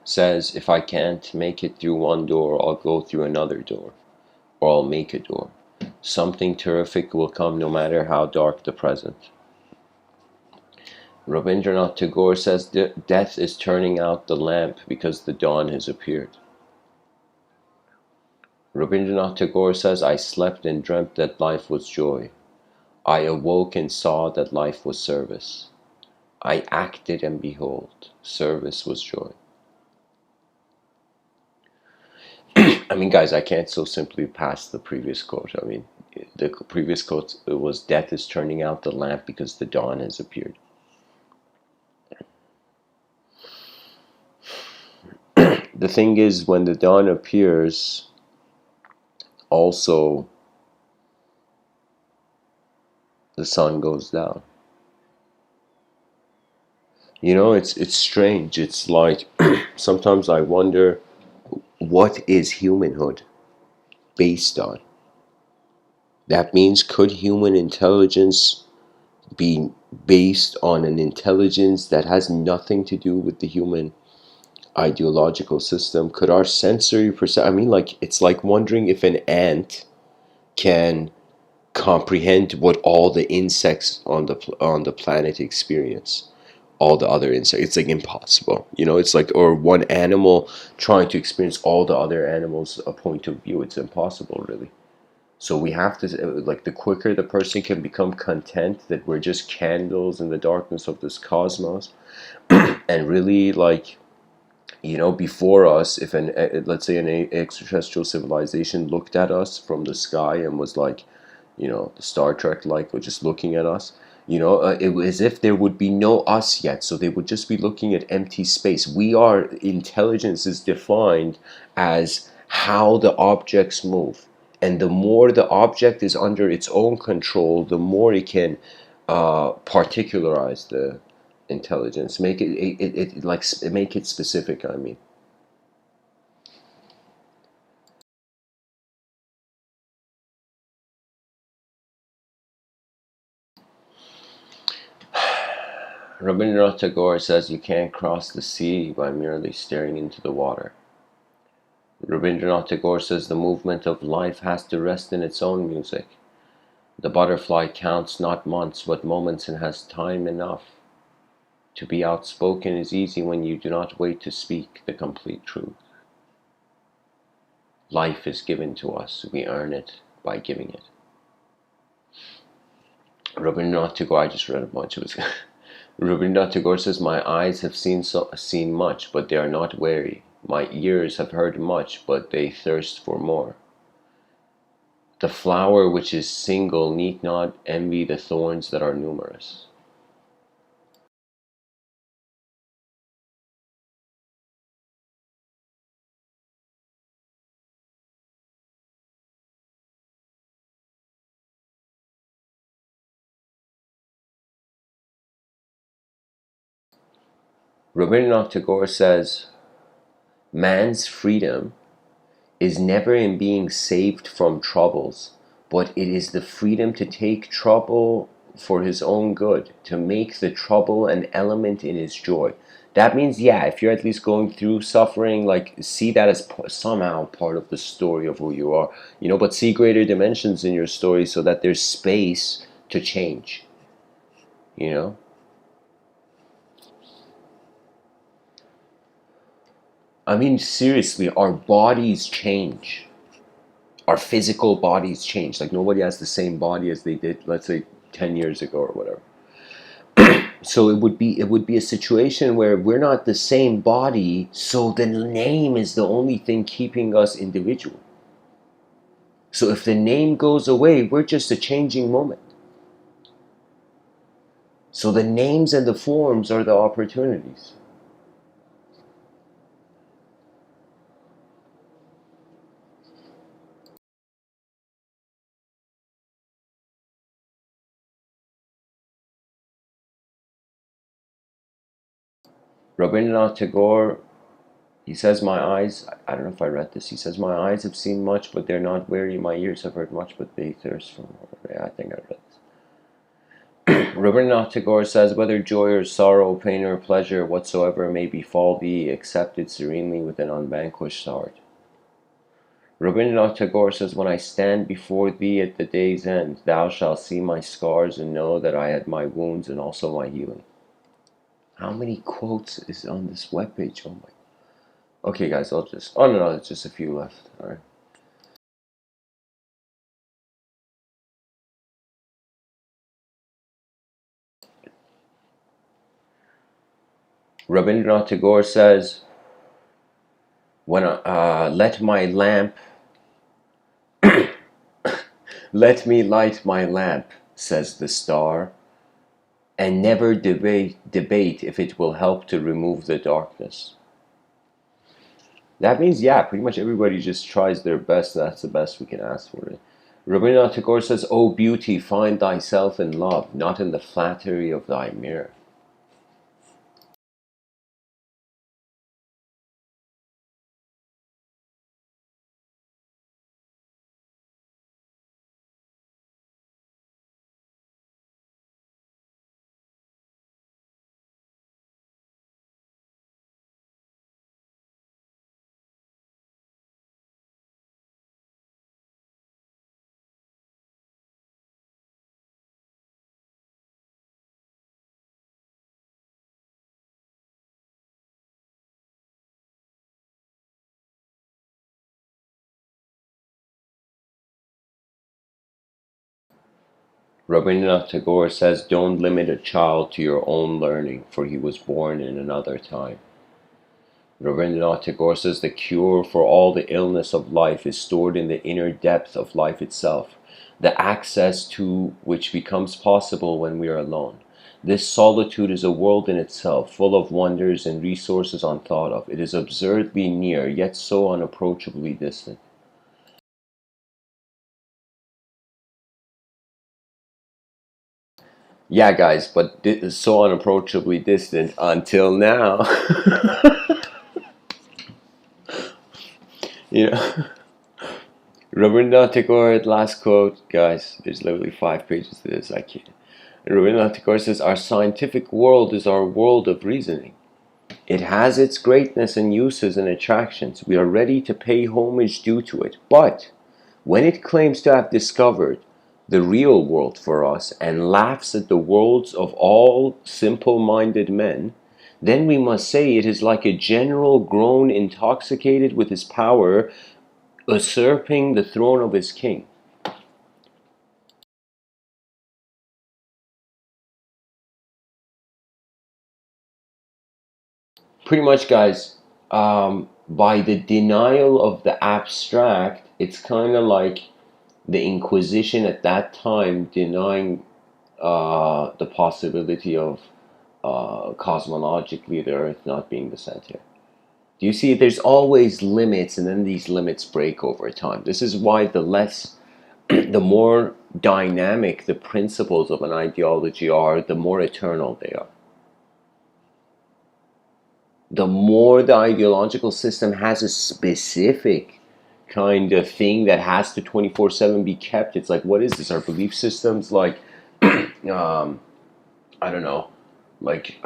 says, if I can't make it through one door, I'll go through another door, or I'll make a door. Something terrific will come no matter how dark the present. Rabindranath Tagore says, death is turning out the lamp because the dawn has appeared. Rabindranath Tagore says, I slept and dreamt that life was joy. I awoke and saw that life was service. I acted and behold, service was joy. I mean, guys, I can't so simply pass the previous quote. I mean, the previous quote was, death is turning out the lamp because the dawn has appeared. The thing is, when the dawn appears, also the sun goes down. You know, it's strange. It's like sometimes I wonder, what is humanhood based on? That means, could human intelligence be based on an intelligence that has nothing to do with the human ideological system? Could our sensory perception, I mean, like, it's like wondering if an ant can comprehend what all the insects on the planet experience, all the other insects. It's like impossible, you know. It's like, or one animal trying to experience all the other animals a point of view. It's impossible, really. So we have to, like, the quicker the person can become content that we're just candles in the darkness of this cosmos, and really, like, you know, before us, if let's say an extraterrestrial civilization looked at us from the sky and was like, you know, the Star Trek, like, was just looking at us, you know, it was as if there would be no us yet, so they would just be looking at empty space. Intelligence is defined as how the objects move, and the more the object is under its own control, the more it can particularize the intelligence, make make it specific. I mean, Rabindranath Tagore says, you can't cross the sea by merely staring into the water. Rabindranath Tagore says, the movement of life has to rest in its own music. The butterfly counts not months but moments and has time enough. To be outspoken is easy when you do not wait to speak the complete truth. Life is given to us. We earn it by giving it. Rabindranath Tagore, I just read a bunch of his. Rabindranath Tagore says, my eyes have seen much, but they are not weary. My ears have heard much, but they thirst for more. The flower which is single need not envy the thorns that are numerous. Rabindranath Tagore says, man's freedom is never in being saved from troubles, but it is the freedom to take trouble for his own good, to make the trouble an element in his joy. That means, yeah, if you're at least going through suffering, like, see that as somehow part of the story of who you are, you know, but see greater dimensions in your story so that there's space to change, you know. I mean, seriously, our bodies change. Our physical bodies change. Like, nobody has the same body as they did, let's say, 10 years ago or whatever. So it would be a situation where we're not the same body, so the name is the only thing keeping us individual. So if the name goes away, we're just a changing moment. So the names and the forms are the opportunities. Rabindranath Tagore, he says, my eyes, I don't know if I read this, he says, my eyes have seen much, but they're not weary. My ears have heard much, but they thirst for more. Yeah, I think I read this. Rabindranath Tagore says, whether joy or sorrow, pain or pleasure, whatsoever may befall thee, accept it serenely with an unvanquished heart. Rabindranath Tagore says, when I stand before thee at the day's end, thou shalt see my scars and know that I had my wounds and also my healing. How many quotes is on this webpage? Oh my. Okay, guys, oh no, there's just a few left. All right. Rabindranath Tagore says, when let my lamp, let me light my lamp, says the star, and never debate if it will help to remove the darkness. That means, yeah, pretty much everybody just tries their best. That's the best we can ask for it. Rabindranath Tagore says, O beauty, find thyself in love, not in the flattery of thy mirror. Rabindranath Tagore says, don't limit a child to your own learning, for he was born in another time. Rabindranath Tagore says, the cure for all the illness of life is stored in the inner depth of life itself, the access to which becomes possible when we are alone. This solitude is a world in itself, full of wonders and resources unthought of. It is absurdly near, yet so unapproachably distant. Yeah, guys, but this is so unapproachably distant until now. You know, Rabindranath Tagore, last quote, guys, there's literally 5 pages to this, I can't. Rabindranath Tagore says, our scientific world is our world of reasoning. It has its greatness and uses and attractions. We are ready to pay homage due to it. But when it claims to have discovered the real world for us and laughs at the worlds of all simple-minded men, then we must say it is like a general grown intoxicated with his power, usurping the throne of his king. Pretty much, guys, by the denial of the abstract, it's kind of like the Inquisition at that time denying the possibility of cosmologically the Earth not being the center. Do you see? There's always limits, and then these limits break over time. This is why the less, the more dynamic the principles of an ideology are, the more eternal they are. The more the ideological system has a specific kind of thing that has to 24/7 be kept, it's like, what is this? Our belief systems like, I don't know, like,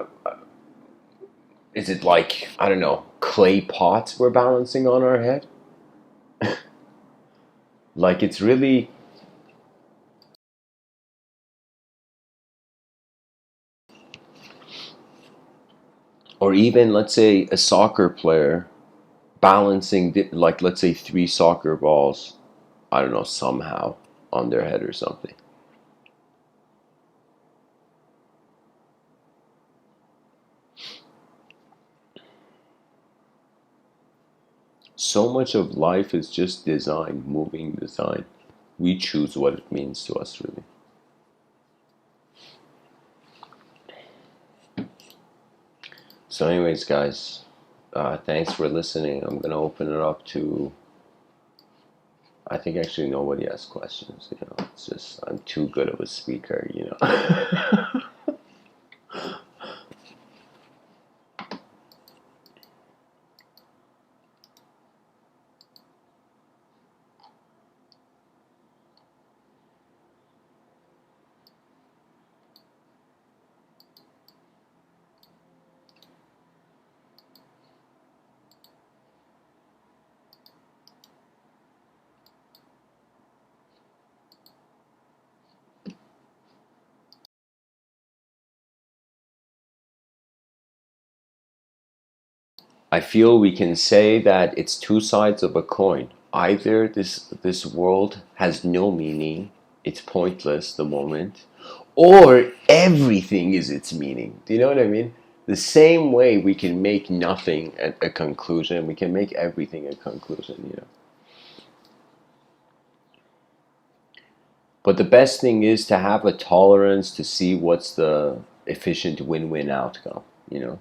is it like, I don't know, clay pots we're balancing on our head? Like, it's really, or even, let's say, a soccer player balancing, like, let's say 3 soccer balls, I don't know, somehow on their head or something. So much of life is just design, moving design. We choose what it means to us, really. So, anyways, guys, thanks for listening. I'm gonna open it up to. I think actually nobody has questions. You know, it's just I'm too good of a speaker. You know. I feel we can say that it's two sides of a coin. Either this world has no meaning, it's pointless the moment, or everything is its meaning. Do you know what I mean? The same way we can make nothing a conclusion, we can make everything a conclusion, you know. But the best thing is to have a tolerance to see what's the efficient win-win outcome, you know.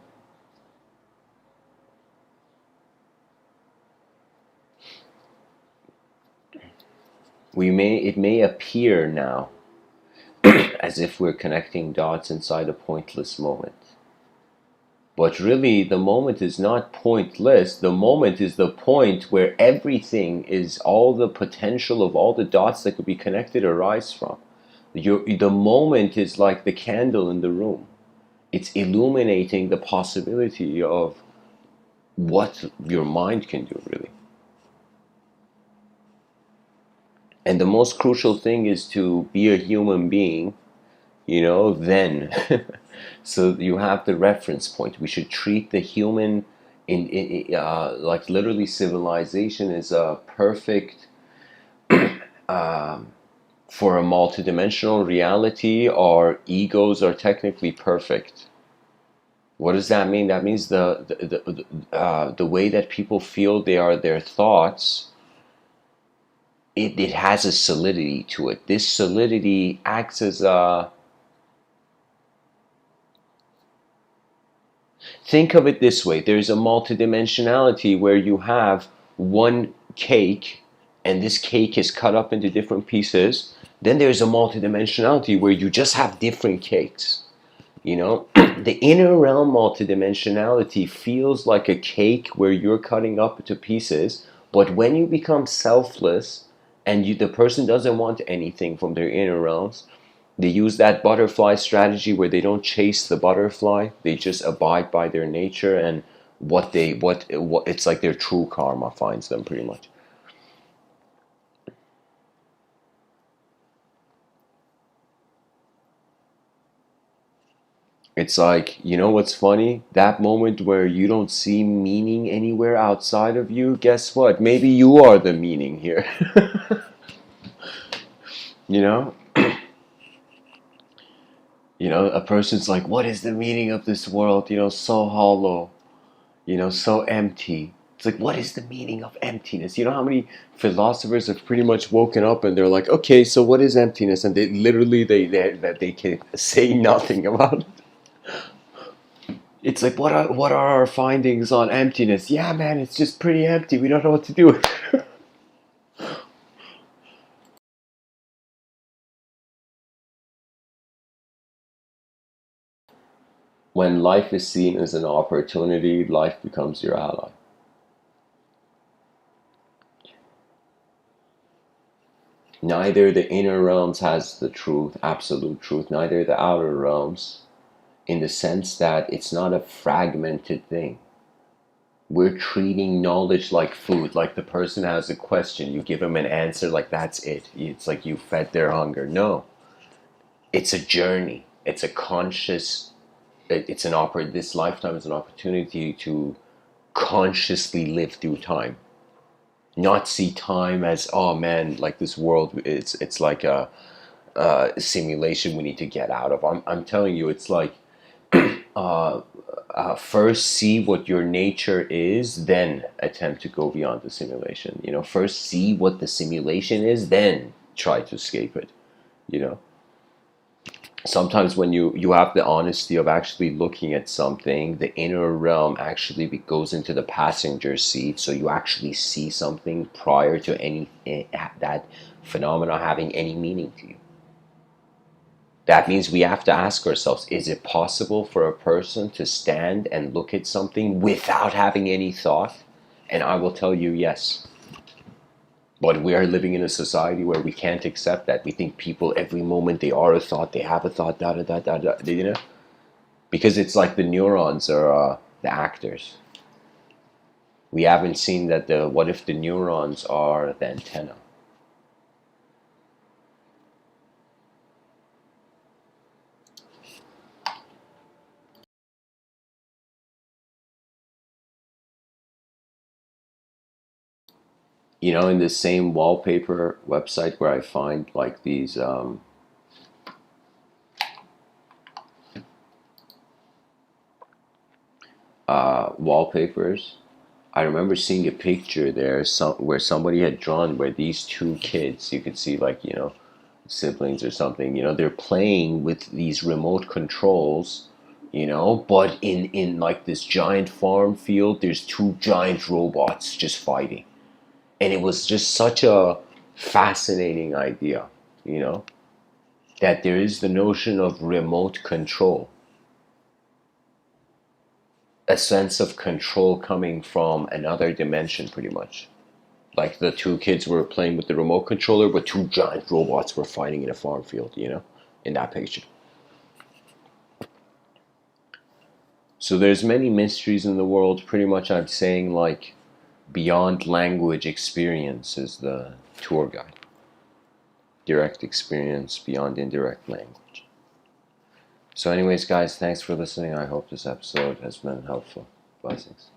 It may appear now as if we're connecting dots inside a pointless moment. But really, the moment is not pointless. The moment is the point where everything is all the potential of all the dots that could be connected arise from. The moment is like the candle in the room. It's illuminating the possibility of what your mind can do, really. And the most crucial thing is to be a human being, you know, then. So you have the reference point. We should treat the human like literally civilization is a perfect for a multidimensional reality. Our egos are technically perfect. What does that mean? That means the way that people feel they are their thoughts. It has a solidity to it. This solidity acts as a. Think of it this way. There's a multidimensionality where you have one cake and this cake is cut up into different pieces. Then there's a multidimensionality where you just have different cakes. You know, the inner realm multidimensionality feels like a cake where you're cutting up into pieces, but when you become selfless and the person doesn't want anything from their inner realms, they use that butterfly strategy where they don't chase the butterfly, they just abide by their nature and what it's like their true karma finds them pretty much. It's like, you know what's funny? That moment where you don't see meaning anywhere outside of you, guess what? Maybe you are the meaning here. You know? You know, a person's like, what is the meaning of this world? You know, so hollow, you know, so empty. It's like, what is the meaning of emptiness? You know how many philosophers have pretty much woken up and they're like, okay, so what is emptiness? And they literally they can say nothing about it. It's like, what are our findings on emptiness? Yeah, man, it's just pretty empty. We don't know what to do with it. When life is seen as an opportunity, life becomes your ally. Neither the inner realms has the truth, absolute truth, neither the outer realms, in the sense that it's not a fragmented thing. We're treating knowledge like food, like the person has a question, you give them an answer, like that's it. It's like you fed their hunger. No, it's a journey. It's a conscious. This lifetime is an opportunity to consciously live through time, not see time as, oh man, like this world. It's like a simulation we need to get out of. I'm telling you, it's like first see what your nature is, then attempt to go beyond the simulation. You know, first see what the simulation is, then try to escape it. You know, sometimes when you have the honesty of actually looking at something, the inner realm actually goes into the passenger seat, so you actually see something prior to any that phenomena having any meaning to you. That means we have to ask ourselves, is it possible for a person to stand and look at something without having any thought? And I will tell you, yes. But we are living in a society where we can't accept that. We think people, every moment they are a thought, they have a thought, da da da da da, you know? Because it's like the neurons are the actors. We haven't seen that what if the neurons are the antenna? You know, in the same wallpaper website where I find like these wallpapers, I remember seeing a picture there where somebody had drawn where these two kids, you could see like, you know, siblings or something, you know, they're playing with these remote controls, you know, but in like this giant farm field, there's two giant robots just fighting. And it was just such a fascinating idea, you know, that there is the notion of remote control, a sense of control coming from another dimension, pretty much. Like the two kids were playing with the remote controller, but two giant robots were fighting in a farm field, you know, in that picture. So there's many mysteries in the world. Pretty much I'm saying like beyond language experience is the tour guide. Direct experience beyond indirect language. So anyways, guys, thanks for listening. I hope this episode has been helpful. Blessings.